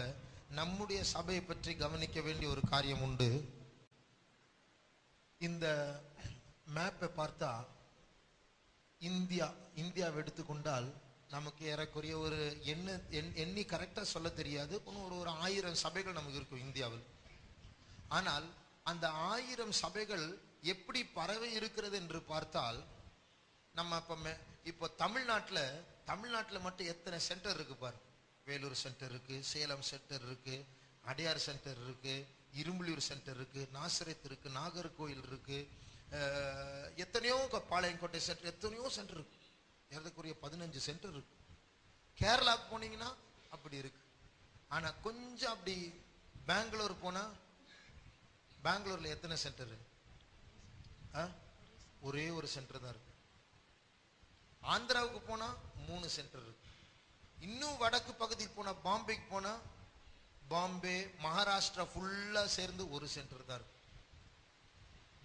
நம்முடைய சபையை பற்றி கவனிக்க வேண்டிய ஒரு காரியம் உண்டு. இந்த மேப்பை பார்த்தா இந்தியாவை எடுத்துக்கொண்டால் நமக்கு ஏறக்குறைய ஒரு எண்ணி கரெக்டா சொல்ல தெரியாது, ஒரு 1000 சபைகள் நமக்கு இருக்கும் இந்தியாவில். ஆனால் அந்த 1000 சபைகள் எப்படி பரவி இருக்கிறது என்று பார்த்தால், நம்ம இப்போ தமிழ்நாட்டில் மட்டும் எத்தனை சென்டர் இருக்கு பாரு. வேலூர் சென்டர் இருக்கு, சேலம் சென்டர் இருக்கு, அடையார் சென்டர் இருக்கு, இரும்புலியூர் சென்டர் இருக்கு, நாசரேத் இருக்கு, நாகர்கோயில் இருக்கு, எத்தனையோ பாளையங்கோட்டை சென்டர், எத்தனையோ சென்டர் இருக்கு. ஏறக்குறைய 15 சென்டர் இருக்கு. கேரளாவுக்கு போனீங்கன்னா அப்படி இருக்கு. ஆனா கொஞ்சம் அப்படி பெங்களூர் போனா, பெங்களூர்ல எத்தனை சென்டர்? ஒரே ஒரு சென்டர் தான் இருக்கு. ஆந்திராவுக்கு போனா 3 சென்டர் இருக்கு. இன்னும் வடக்கு பகுதிக்கு போனா, பாம்பேக்கு போனா, பாம்பே மகாராஷ்டிரா ஃபுல்லா சேர்ந்து ஒரு சென்டர் தான் இருக்கு.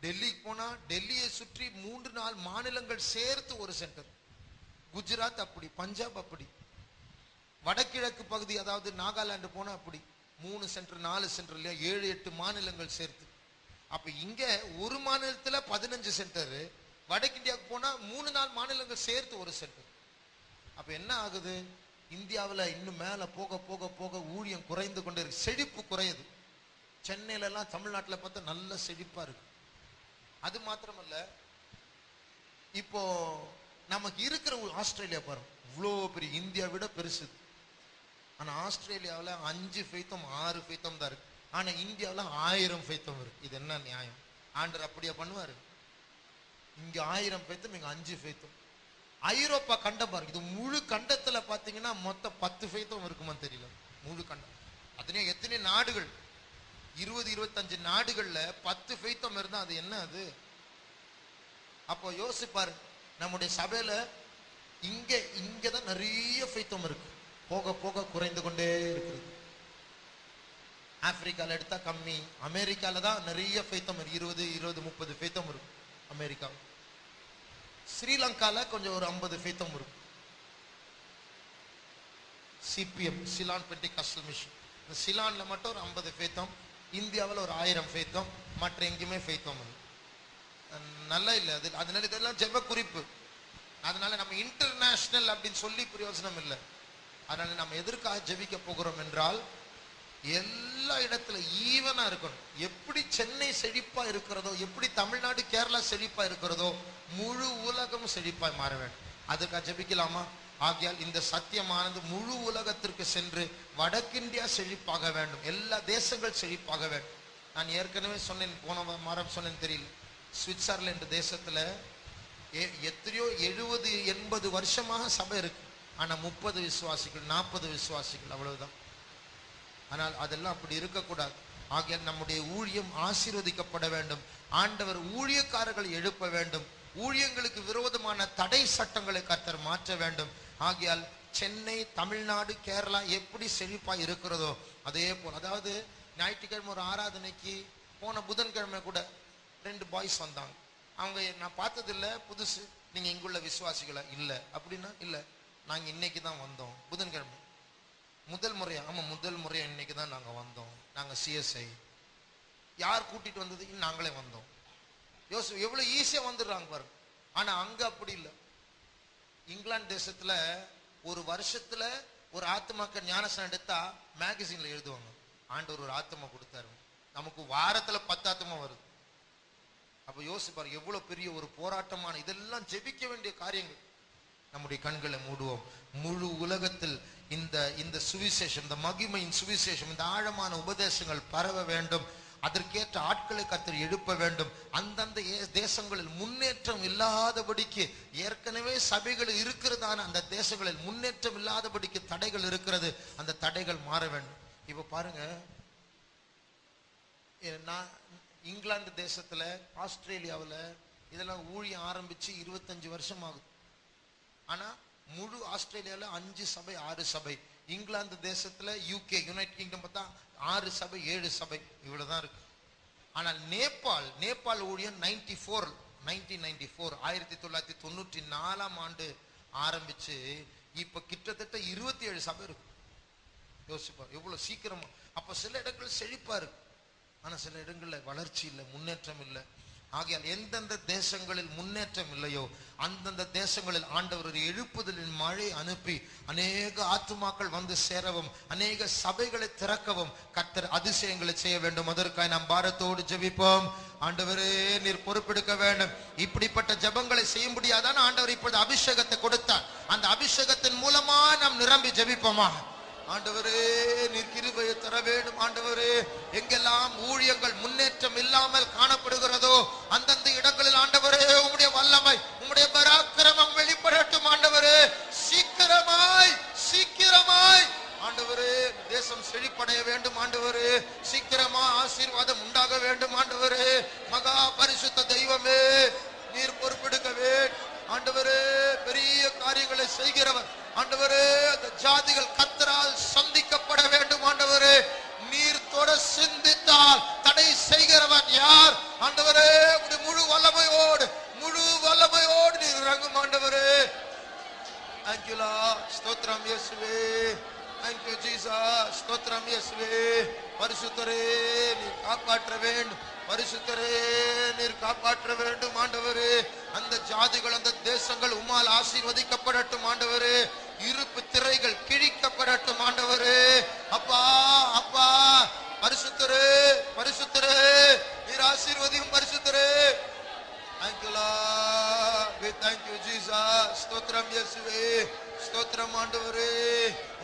டெல்லிக்கு போனா டெல்லியை சுற்றி 3-4 மாநிலங்கள் சேர்த்து ஒரு சென்டர். குஜராத் அப்படி, பஞ்சாப் அப்படி, வடகிழக்கு பகுதி அதாவது நாகாலாந்து போனா அப்படி 3 சென்டர் 4 சென்டர் இல்லையா, 7-8 மாநிலங்கள் சேர்த்து. அப்ப இங்க ஒரு மாநிலத்துல 15 சென்டர், வடக்கு இந்தியாவுக்கு போனா 3-4 மாநிலங்கள் சேர்த்து ஒரு சென்டர். அப்ப என்ன ஆகுது? இந்தியாவில் இன்னும் மேல போக போக போக ஊழியம் குறைந்து கொண்டே இருக்கு, செழிப்பு குறையுது. சென்னையில எல்லாம் தமிழ்நாட்டில் பார்த்தா நல்ல செழிப்பா இருக்கு. அது மாத்திரமல்ல, இப்போ நமக்கு இருக்கிற ஆஸ்திரேலியா பாருங்க, இவ்வளோ பெரிய, இந்தியா விட பெருசு. ஆனா ஆஸ்திரேலியாவில் 5 ஃபெய்த்தம் 6 ஃபெய்த்தம் தான் இருக்கு. ஆனா இந்தியாவில் 1000 ஃபெய்த்தம் இருக்கு. இது என்ன நியாயம்? ஆண்டவர் அப்படியே பண்ணுவாரு? இங்க 1000 ஃபெய்த்தம், இங்க 5 ஃபெய்த்தம். ஐரோப்பா கண்டம் பாருங்க, இது முழு கண்டத்துல பாத்தீங்கன்னா மொத்தம் 10 ஃபெய்த்தம் இருக்குமா தெரியல. முழு கண்டம் அதுலயும் எத்தனை நாடுகள், 20-25 நாடுகள்ல 10 ஃபெய்த்தம் இருந்தா அது என்ன அது? அப்போ யோசிப்பாரு, நம்முடைய சபையில இங்கதான் நிறைய ஃபெய்த்தம் இருக்கு, போக போக குறைந்து கொண்டே இருக்குது. ஆப்பிரிக்கால எடுத்தா கம்மி, அமெரிக்கால தான் நிறைய ஃபெய்த்தம் இருக்கு, 20-30 ஃபெய்த்தம் இருக்கு அமெரிக்கா. ஸ்ரீலங்கால கொஞ்சம் ஒரு 50 ஃபெய்த்தம் இருக்கு. சிபிஎம், சிலான் பெண்டிகாஸ்டல் மிஷன், சிலான்ல மட்டும் ஒரு 50 ஃபெய்த்தம், இந்தியாவில் ஒரு 1000 ஃபெய்த்தம், மற்ற எங்கேயுமே ஃபெய்த்தம் நல்லா இல்லை. அது அதனால இதெல்லாம் ஜெப குறிப்பு. அதனால நம்ம இன்டர்நேஷனல் அப்படின்னு சொல்லி பிரயோஜனம் இல்லை. அதனால நம்ம எதற்காக ஜெபிக்க போகிறோம் என்றால், எல்லா இடத்துல ஈவனா இருக்கணும். எப்படி சென்னை செழிப்பா இருக்கிறதோ, எப்படி தமிழ்நாடு கேரளா செழிப்பா இருக்கிறதோ, முழு உலகம் செழிப்பாய் மாற வேண்டும். அதுக்காக ஜெபிக்கலாமா? ஆகையால் இந்த சத்தியமானது முழு உலகத்திற்கு சென்று வடக்கிந்தியா செழிப்பாக வேண்டும், எல்லா தேசங்கள் செழிப்பாக வேண்டும். நான் ஏற்கனவே சொன்னேன், போன வாரம் சொன்னேன் தெரியல, சுவிட்சர்லாந்து தேசத்துல எத்தனையோ 70-80 வருஷமாக சபை இருக்கு. ஆனா 30 விசுவாசிகள், 40 விசுவாசிகள், அவ்வளவுதான். ஆனால் அதெல்லாம் அப்படி இருக்கக்கூடாது. ஆகையால் நம்முடைய ஊழியம் ஆசீர்வதிக்கப்பட வேண்டும். ஆண்டவர் ஊழியக்காரர்களை எழுப்ப வேண்டும். ஊழியங்களுக்கு விரோதமான தடை சட்டங்களை கர்த்தர் மாற்ற வேண்டும். ஆகையால் சென்னை, தமிழ்நாடு, கேரளா எப்படி செழிப்பா இருக்கிறதோ அதே போல், அதாவது ஞாயிற்றுக்கிழமை ஒரு ஆராதனைக்கு போன புதன்கிழமை கூட 2 பாய்ஸ் வந்தாங்க. அவங்க நான் பார்த்ததில்லை, புதுசு, நீங்க இங்குள்ள விசுவாசிகளா? இல்லை. அப்படின்னா இல்லை, நாங்க இன்னைக்கு தான் வந்தோம், புதன்கிழமை முதல் முறையா. ஆமா, முதல் முறையா இன்னைக்கு தான் நாங்க வந்தோம். நாங்க சிஎஸ்ஐ. யார் கூட்டிட்டு வந்தது? நாங்களே வந்தோம். எவ்வளவு ஈஸியா வந்துடுறாங்க பாருங்க. ஆனா அங்க அப்படி இல்லை. இங்கிலாந்து தேசத்துல ஒரு வருஷத்துல ஒரு ஆத்மாக்கள் ஞானஸ்நானம் எடுத்தா மேகசின்ல எழுதுவாங்க, ஆண்டவர் ஒரு ஆத்மா கொடுத்தாரு. நமக்கு வாரத்துல 10 ஆத்மா வருது. அப்ப யோசிப்பாரு, எவ்வளவு பெரிய ஒரு போராட்டமான, இதெல்லாம் ஜெபிக்க வேண்டிய காரியங்கள். நம்முடைய கண்களை மூடுவோம். முழு உலகத்தில் இந்த சுவிசேஷம், இந்த மகிமையின் சுவிசேஷம், இந்த ஆழமான உபதேசங்கள் பரவ வேண்டும். அதற்கேற்ற ஆட்களை கர்த்தர் எழுப்ப வேண்டும். அந்தந்த தேசங்களில் முன்னேற்றம் இல்லாதபடிக்கு, ஏற்கனவே சபைகள் இருக்கிறதான அந்த தேசங்களில் முன்னேற்றம் இல்லாதபடிக்கு தடைகள் இருக்கிறது, அந்த தடைகள் மாற வேண்டும். இப்ப பாருங்க, நான் இங்கிலாந்து தேசத்துல, ஆஸ்திரேலியாவில் இதெல்லாம் ஊழியம் ஆரம்பிச்சு 25 வருஷம் ஆகுது. ஆனா முழு ஆஸ்திரேலியாவில் 5 சபை 6 சபை, இங்கிலாந்து தேசத்துல யூகே யுனைடெட் கிங்டம் பார்த்தா 6 சபை 7 சபை, இவ்வளவுதான் இருக்கு. ஆனால் நேபாள் ஊழியம் 1994 1994ஆம் ஆண்டு ஆரம்பிச்சு இப்ப கிட்டத்தட்ட 27 சபை இருக்கு. யோசிப்பார் எவ்வளவு சீக்கிரமா. அப்ப சில இடங்கள் செழிப்பா இருக்கு, ஆனா சில இடங்கள்ல வளர்ச்சி இல்லை, முன்னேற்றம் இல்லை. ஆகையால் எந்தெந்த தேசங்களில் முன்னேற்றம் இல்லையோ அந்தந்த தேசங்களில் ஆண்டவர் ஒரு எழுப்புதலின் மழை அனுப்பி அநேக ஆத்துமாக்கள் வந்து சேரவும், அநேக சபைகளை திறக்கவும் கர்த்தர் அதிசயங்களை செய்ய வேண்டும். அதற்காக நாம் பாரத்தோடு ஜெபிப்போம். ஆண்டவரே, நீர் பொறுப்பெடுக்க வேண்டும். இப்படிப்பட்ட ஜெபங்களை செய்ய முடியாதான் ஆண்டவர் இப்பொழுது அபிஷேகத்தை கொடுத்தார். அந்த அபிஷேகத்தின் மூலமா நாம் நிரம்பி ஜெபிப்போமா? ஆண்டவரே, நீர் கிருபையை தர வேண்டும். ஆண்டவரே, எங்கெல்லாம் ஊழியங்கள் முன்னேற்றம் இல்லாமல் காணப்படுகிறதோ அந்தந்த இடங்களில் ஆண்டவரே உம்முடைய வல்லமை, உம்முடைய பராக்கிரமம் வெளிப்படட்டும். ஆண்டவரே, சீக்கிரமாய் ஆண்டவரே தேசம் செழிப்படைய வேண்டும். ஆண்டவரே, சீக்கிரமா ஆசீர்வாதம் உண்டாக வேண்டும். ஆண்டவரே, மகா பரிசுத்த தெய்வமே, நீர் பொறுப்பெடுக்க வேண்டும். ஆண்டவரே, பெரிய காரியங்களை செய்கிறவர். ஆண்டவரே, அந்த ஜாதிகள் கர்த்தரால் சந்திக்கப்பட வேண்டும். ஆண்டவரே, நீர் தொட சிந்தித்தால் தடை செய்கிறவன் யார்? ஆண்டவரே, முழு வல்லமையோடு நீர் இறங்கும். ஆண்டவரே, thank you Lord. ஸ்தோத்திரம் இயேசுவே. thank you Jesus. ஸ்தோத்திரம் இயேசுவே. பரிசுத்தரே, நீர் காப்பாற்ற வேண்டும். பரிசுத்தரே, நீர் காப்பாற்ற வேண்டும். ஆண்டவரே, அந்த ஜாதிகள், அந்த தேசங்கள் உம்மால் ஆசீர்வதிக்கப்படட்டும். ஆண்டவரே, இருப்பு திரைகள் கிழிக்கப்படட்டும். ஆண்டவரே, அப்பா பரிசுத்தரே நீர் ஆசீர்வதியும். பரிசுத்தரே, thank you Lord. we thank you Jesus. ஸ்தோத்திரம் இயேசுவே. ஸ்தோத்திரம் ஆண்டவரே.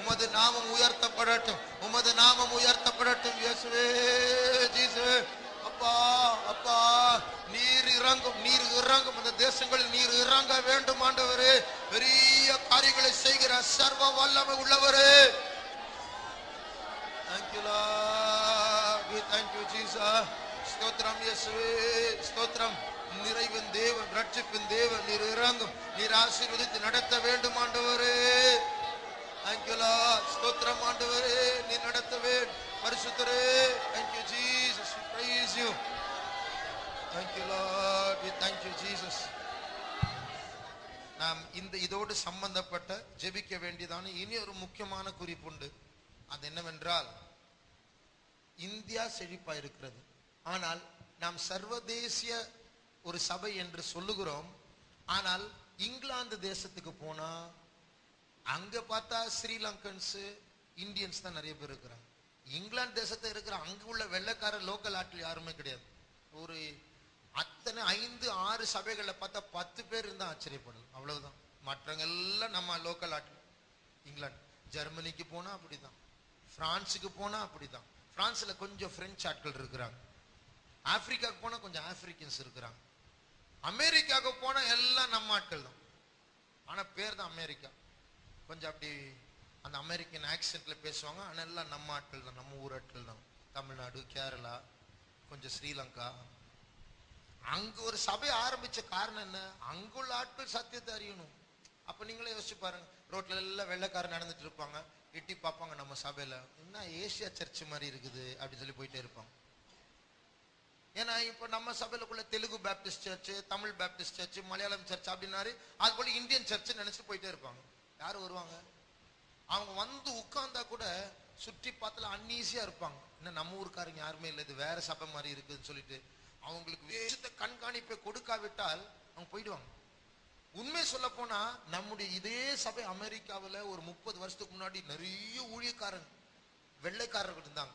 உமது நாமம் உயர்த்தப்படட்டும், உமது நாமம் உயர்த்தப்படட்டும் இயேசுவே. ஜீசுவே அப்பா அப்பா, நீர் இறங்கும், நீர் இறங்கும். அந்த தேசங்களில் நீர் இறங்க வேண்டும் ஆண்டவரே. பெரிய காரியங்களை செய்கிற சர்வ வல்லமை உள்ளவரே. Thank you Lord, we thank you Jesus. ஸ்தோத்திரம் இயேசுவே, ஸ்தோத்திரம். நிறைவின் தேவன், ரட்சிப்பின் தேவன், நீர் இறங்கும், நீர் ஆசீர்வதித்து நடத்த வேண்டும் ஆண்டவரே. Thank you Lord, ஸ்தோத்திரம் ஆண்டவரே, நீர் நடத்த வேண்டும் பரிசுத்தரே. Thank you Jesus, we praise you. Thank you Lord, we thank you Jesus. நாம் இதோடு சம்பந்தப்பட்ட ஜெபிக்க வேண்டியதான இனி ஒரு முக்கியமான குறிப்புண்டு. அது என்னவென்றால், இந்தியா செழிப்பா இருக்கிறது, ஆனால் நாம் சர்வதேசிய ஒரு சபை என்று சொல்லுகிறோம். ஆனால் இங்கிலாந்து தேசத்துக்கு போனா அங்க பார்த்தா ஸ்ரீலங்கன்ஸ், இந்தியன்ஸ் தான் நிறைய பேர் இருக்கிறாங்க. இங்கிலாந்து தேசத்துல இருக்கிற அங்க உள்ள வெள்ளைக்கார லோக்கல் ஆட்கள் யாருமே கிடையாது. ஒரு அத்தனை 5-6 சபைகளை பார்த்தா 10 பேர் இருந்தா ஆச்சரியப்படும், அவ்வளவுதான். மற்றவங்க எல்லாம் நம்ம லோக்கல் ஆட்கள். இங்கிலாந்து, ஜெர்மனிக்கு போனா அப்படிதான், பிரான்ஸுக்கு போனா அப்படிதான். பிரான்ஸ்ல கொஞ்சம் பிரெஞ்சு ஆட்கள் இருக்கிறாங்க. ஆப்பிரிக்காவுக்கு போனா கொஞ்சம் ஆப்பிரிக்கன்ஸ் இருக்கிறாங்க. அமெரிக்காவுக்கு போனா எல்லாம் நம்ம ஆட்கள் தான், ஆனா பேர் தான் அமெரிக்கா. கொஞ்சம் அப்படி அந்த அமெரிக்கன் ஆக்சென்ட்ல பேசுவாங்க, ஆனா எல்லாம் நம்ம ஆட்கள் தான், நம்ம ஊர் ஆட்கள் தான். தமிழ்நாடு, கேரளா, கொஞ்சம் ஸ்ரீலங்கா. அங்க ஒரு சபை ஆரம்பிச்ச காரணம் என்ன? அங்குள்ள ஆட்கள் சத்தியத்தை அறியணும். அப்ப நீங்களே யோசிச்சு பாருங்க, ரோட்ல எல்லாம் வெள்ளைக்காரன் நடந்துட்டு இருப்பாங்க, எட்டி பார்ப்பாங்க நம்ம சபையில, என்ன ஏசியா சர்ச் மாதிரி இருக்குது அப்படின்னு சொல்லி போயிட்டே இருப்பாங்க. ஏன்னா இப்ப நம்ம சபையிலுக்குள்ள Telugu baptist church, Tamil baptist church, Malayalam church அப்படின்னாரு, அது போல இந்தியன் சர்ச் நினைச்சு போயிட்டே இருப்பாங்க. யாரு வருவாங்க? அவங்க வந்து உட்கார்ந்தா கூட சுற்றி பார்த்துல அன்ஈஸியா இருப்பாங்க. என்ன நம்ம ஊருக்காரங்க யாருமே இல்லை, இது வேற சபை மாதிரி இருக்குதுன்னு சொல்லிட்டு அவங்களுக்கு வேஷத்தை கண்காணிப்பை கொடுக்காவிட்டால் அவங்க போயிடுவாங்க. உண்மை சொல்ல போனா நம்முடைய இதே சபை அமெரிக்காவில் ஒரு 30 வருஷத்துக்கு முன்னாடி நிறைய ஊழியக்காரங்க, வெள்ளைக்காரர்கள் இருந்தாங்க,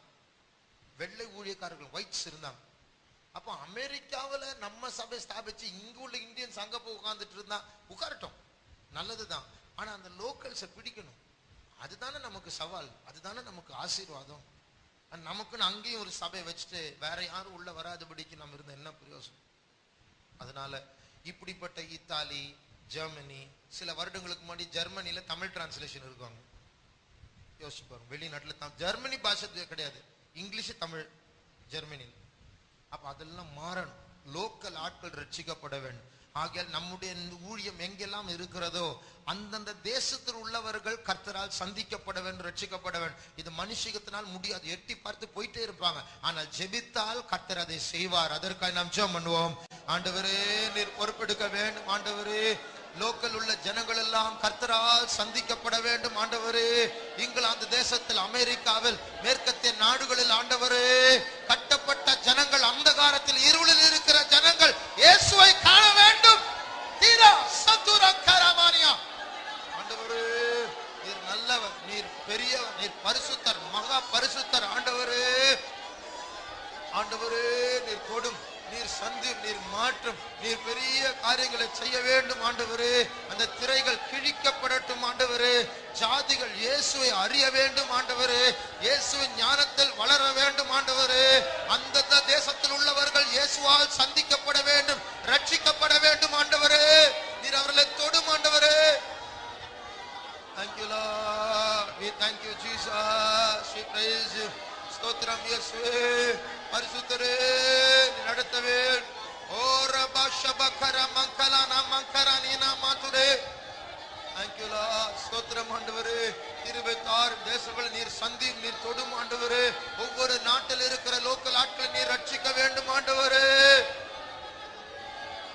வெள்ளை ஊழியக்காரர்கள், ஒயிட்ஸ் இருந்தாங்க. அப்போ அமெரிக்காவில் நம்ம சபை ஸ்தாபிச்சு இங்க உள்ள இந்தியன்ஸ் அங்க போய் உட்கார்ந்துட்டு இருந்தா உட்காரட்டும், நல்லதுதான். ஆனா அந்த லோக்கல்ஸை பிடிக்கணும், அதுதானே நமக்கு சவால், அதுதானே நமக்கு ஆசீர்வாதம். நமக்குன்னு அங்கேயும் ஒரு சபை வச்சுட்டு வேற யாரும் உள்ள வராதபடிக்கு நம்ம இருந்த என்ன பிரயோசனம்? அதனால இப்படிப்பட்ட இத்தாலி, ஜெர்மனி, சில வருடங்களுக்கு முன்னாடி ஜெர்மனில தமிழ் டிரான்ஸ்லேஷன் இருக்காங்க. யோசிச்சு பாருங்க, வெளிநாட்டுல ஜெர்மனி பாஷை கிடையாது, இங்கிலீஷ் தமிழ் ஜெர்மனியில். அப்ப அதெல்லாம் மாறணும், லோக்கல் ஆட்கள் ரட்சிக்கப்பட வேண்டும். ஆகையால் நம்முடைய ஊழியம் எங்கெல்லாம் இருக்கிறதோ அந்தந்த தேசத்தில் உள்ளவர்கள் கர்த்தரால் சந்திக்கப்பட வேண்டும், ரட்சிக்கப்பட வேண்டும். இது மனுஷத்தினால் முடியாது, எட்டி பார்த்து போயிட்டே இருப்பாங்க. ஆனால் ஜெபித்தால் கர்த்தர் அதை செய்வார். அதற்காக நாம் ஜெபம் பண்ணுவோம். ஆண்டவரே நீர் பொறுப்பெடுக்க வேண்டும். ஆண்டவரே லோக்கல் உள்ள ஜனங்கள் எல்லாம் கர்த்தரால் சந்திக்கப்பட வேண்டும். ஆண்டவரே இங்கிலாந்து தேசத்தில், அமெரிக்காவில், மேற்கத்திய நாடுகளில் ஆண்டவரே கட்டப்பட்ட ஜனங்கள், அந்தகாரத்தில் இருளில் இருக்கிற ஜனங்கள் இயேசுவை காண வேண்டும். தீரா சதுரா கரமானியா. ஆண்டவரே நீர் நல்லவர், நீர் பெரியவர், நீர் பரிசுத்தர், மகா பரிசுத்தர். ஆண்டவரே ஆண்டவரே நீர் கொடும், நீர் சந்தி, நீர் மாற்றும், நீர் பெரிய காரியங்களை செய்ய வேண்டும். ஆண்டவரே அந்த திரைகள் கிழிக்கப்படட்டும். ஆண்டவரே ஜாதிகள் இயேசுவை அறிய வேண்டும். ஆண்டவரே இயேசுவின் ஞானத்தில் வளர வேண்டும். ஆண்டவரே அந்த தேசத்தில் உள்ளவர்கள் இயேசுவால் சந்திக்கப்பட வேண்டும், ரட்சிக்கப்பட வேண்டும். ஆண்டவரே நீர் அவர்களை தொடும். ஆண்டவரே thank you Lord, we thank you Jesus, we praise you. ஸ்தோத்திரம் இயேசுவே, பரிசுத்தரே நடத்தவே. ஓ ரபா ஷபகர மங்கலனா மங்கரனினா மாதுரே. thank you Lord, ஸ்தோத்திரம் ஆண்டவரே. 26 தேசங்கள் நீர் சந்தி, நீர் தொடும். ஆண்டவரே ஒவ்வொரு நாட்டில் இருக்கிற லோக்கல் ஆட்களை நீர் ரட்சிக்க வேண்டும். ஆண்டவரே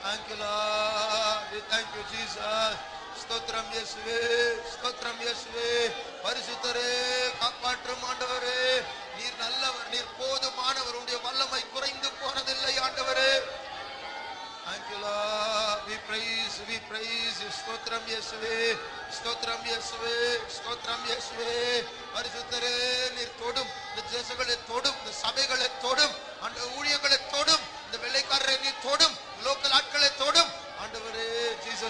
thank you Lord, we thank you Jesus. ஸ்தோத்திரம் இயேசுவே, ஸ்தோத்திரம் இயேசுவே, பரிசுத்தரே காப்பாற்றும். ஆண்டவரே நீர் நல்லவர், நீர் போதுமானவர், உடைய வல்லமை குறைந்து போனதில்லை. ஆண்டவரே thank you Lord, we praise you. ஸ்தோத்திரம் இயேசுவே, ஸ்தோத்திரம் இயேசுவே, ஸ்தோத்திரம் இயேசுவே, பரிசுத்தரே நீர் தொடும், இந்த தேசங்களை தொடும், இந்த சபைகளை தொடும், அந்த ஊழியங்களை தொடும், இந்த வெள்ளைக்காரரை நீர் தொடும், லோக்கல் ஆட்களை தொடும். ஆண்டவரே ஜீசஸ்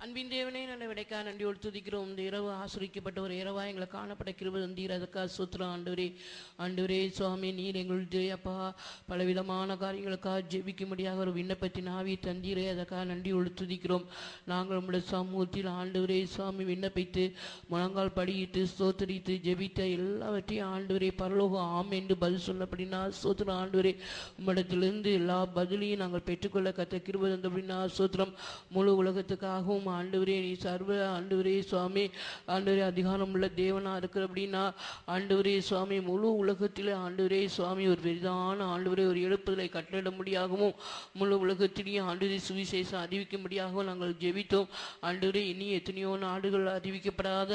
அன்பின் தேவனே நல்ல விடைக்கா நன்றியோடு துதிக்கிறோம். இந்த இரவு ஆசிரிக்கப்பட்ட ஒரு இரவா எங்களை காணப்பட்ட கிருபை தந்தீர். அதுக்காக ஸ்தோத்திரம் ஆண்டவரே. ஆண்டவரே சுவாமி, நீர் எங்களுடைய அப்பா பலவிதமான காரியங்களுக்காக ஜெபிக்கும்படியாக ஒரு விண்ணப்பத்தின் ஆவி தந்தீரே. அதற்காக நன்றியோடு துதிக்கிறோம். நாங்கள் நம்முடைய சமூகத்தில் ஆண்டவரே சுவாமி விண்ணப்பித்து முழங்கால் படியிட்டு ஸ்தோத்திரித்து ஜெபித்த எல்லாவற்றையும் ஆண்டவரே பரலோகம் ஆம் என்று பதில் சொன்னபடினா ஸ்தோத்திரம் ஆண்டவரே. உம்மிடத்திலிருந்து எல்லா பதிலையும் நாங்கள் பெற்றுக்கொள்ள கத்த கிருபை தந்தபடினா ஸ்தோத்திரம். முழு உலகத்துக்காகவும் ஆண்டவரே நீ சர்வ ஆண்டவரே சுவாமி ஆண்டவரே அதிகாரம் உள்ள தேவனா இருக்கிற அப்படின்னா ஆண்டவரே சுவாமி முழு உலகத்திலே ஆண்டவரே சுவாமி ஒரு பெரிதான ஆண்டவரே ஒரு எழுப்புதலை கட்டளிட முடியாகவும் முழு உலகத்திலேயும் ஆண்டவரே சுவிசேஷம் அறிவிக்கும்படியாகவும் நாங்கள் ஜெபித்தோம். ஆண்டவரே இனி எத்தனையோ நாடுகள் அறிவிக்கப்படாத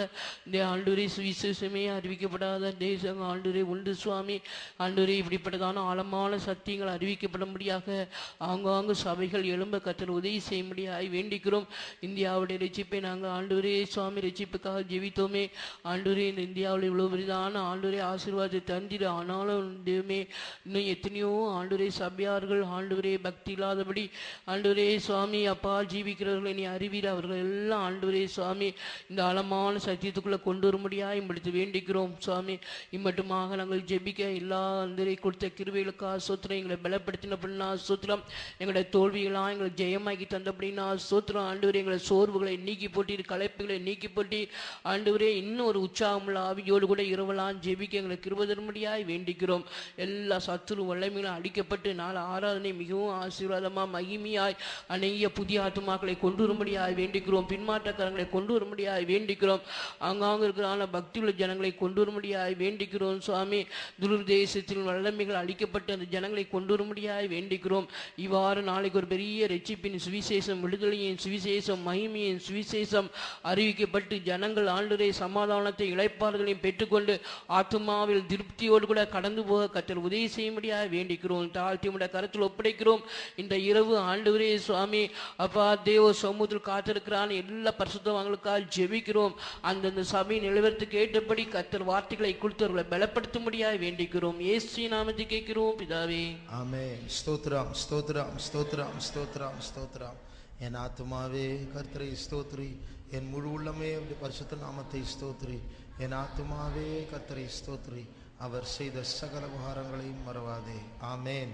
இந்த ஆண்டவரே சுவிசேஷமே அறிவிக்கப்படாத தேசம் ஆண்டவரே உண்டு சுவாமி. ஆண்டவரே இப்படிப்பட்டதான ஆழமான சத்தியங்கள் அறிவிக்கப்படும்படியாக ஆங்காங்கு சபைகள் எழும்ப கத்தர் உதவி செய்யும்படியாய் வேண்டிக்கிறோம். இந்தியாவுடைய ரட்சிப்பை நாங்கள் ஆண்டவரே சுவாமி ரட்சிப்புக்காக ஜெபித்தோமே. ஆண்டவரே இந்த இந்தியாவில் இவ்வளோ பெரிதான ஆண்டவரே ஆசீர்வாதத்தை தந்திரு. ஆனாலும் தெய்வமே இன்னும் எத்தனையோ ஆண்டவரே சபையார்கள் ஆண்டவரே பக்தி இல்லாதபடி ஆண்டவரே சுவாமி அப்பா ஜீவிக்கிறவர்களை நீ அறிவீர். அவர்கள் எல்லாம் ஆண்டவரே சுவாமி இந்த ஆழமான சத்தியத்துக்குள்ளே கொண்டு வரும்படியாக இம்படுத்தி வேண்டிக்கிறோம் சுவாமி. இம்மட்டுமாக நாங்கள் ஜெபிக்க எல்லா ஆண்டவரே கொடுத்த கிருபைகளுக்காக சோத்திரம். எங்களை பலப்படுத்தின அப்படின்னா சோத்திரம். எங்களுடைய தோல்விகளாக எங்களை ஜெயமாக்கி தந்த அப்படின்னா சோத்திரம். ஆண்டவரே எங்களை சோர்வுகளை நீக்கி போட்டி களைப்புகளை நீக்கி போட்டி ஆண்டவரே இன்னும் ஒரு உற்சாகமுள்ள ஆவியோடு கூட இரவலாம் ஜெபிக்க எங்களை கிருபை தரும்படியாய் வேண்டிக்கிறோம். எல்லா சத்துரு வல்லமைகளும் அடிக்கப்பட்டு நாள் ஆராதனை மிகவும் ஆசீர்வாதமாக மகிமையாய் அநேக புதிய ஆத்துமாக்களை கொண்டு வரும்படியாய் வேண்டிக்கிறோம். பின்மாற்றக்காரங்களை கொண்டு வரும்படியாய் வேண்டிக்கிறோம். ஆங்காங்க இருக்கிறான பக்தியுள்ள ஜனங்களை கொண்டு வரும்படியாய் வேண்டிக்கிறோம் சுவாமி. துருதேசத்தில் வல்லமைகள் அழிக்கப்பட்டு அந்த ஜனங்களை கொண்டு வரும்படியாய் வேண்டிக்கிறோம். இவ்வாறு நாளைக்கு ஒரு பெரிய ரட்சிப்பின் சுவிசேஷம் விடுதலையின் சுவிசேஷம் மகிமையின் சுவிசேஷம் அறிவிக்கப்பட்டு ஜனங்கள் ஆண்டவரே சமாதானத்தை இளைப்பாறுதலையும் பெற்றுக்கொண்டு ஆத்துமாவில் திருப்தியோடு கூட கடந்து போக கர்த்தர் உதவி செய்யும்படியாக வேண்டிக்கிறோம். தாழ்த்தி உடைய கருத்தில் ஒப்படைக்கிறோம். இந்த இரவு ஆண்டவரே சுவாமி அப்பா தேவ சமூகத்தில் காத்திருக்கிறான் எல்லா பரிசுத்தவான்களுக்காக ஜெபிக்கிறோம். அந்தந்த சபை நிலவரத்துக்கு ஏற்றபடி கர்த்தர் வார்த்தைகளை கொடுத்தவர்களை பலப்படுத்தும்படியாக வேண்டிக்கிறோம். இயேசு நாமத்தை கேட்கிறோம் பிதாவே. ஆமென். ஸ்தோத்திரம் ஸ்தோத்திரம் ஸ்தோத்திரம் ஸ்தோத்திரம் ஸ்தோத்திரம். என் ஆத்துமாவே கர்த்தரை ஸ்தோத்ரி. என் முழு உள்ளமே அவருடைய பரிசுத்த நாமத்தை ஸ்தோத்ரி. என் ஆத்துமாவே கர்த்தரை ஸ்தோத்ரி. அவர் செய்த சகல உபகாரங்களையும் மறவாதே. ஆமென்.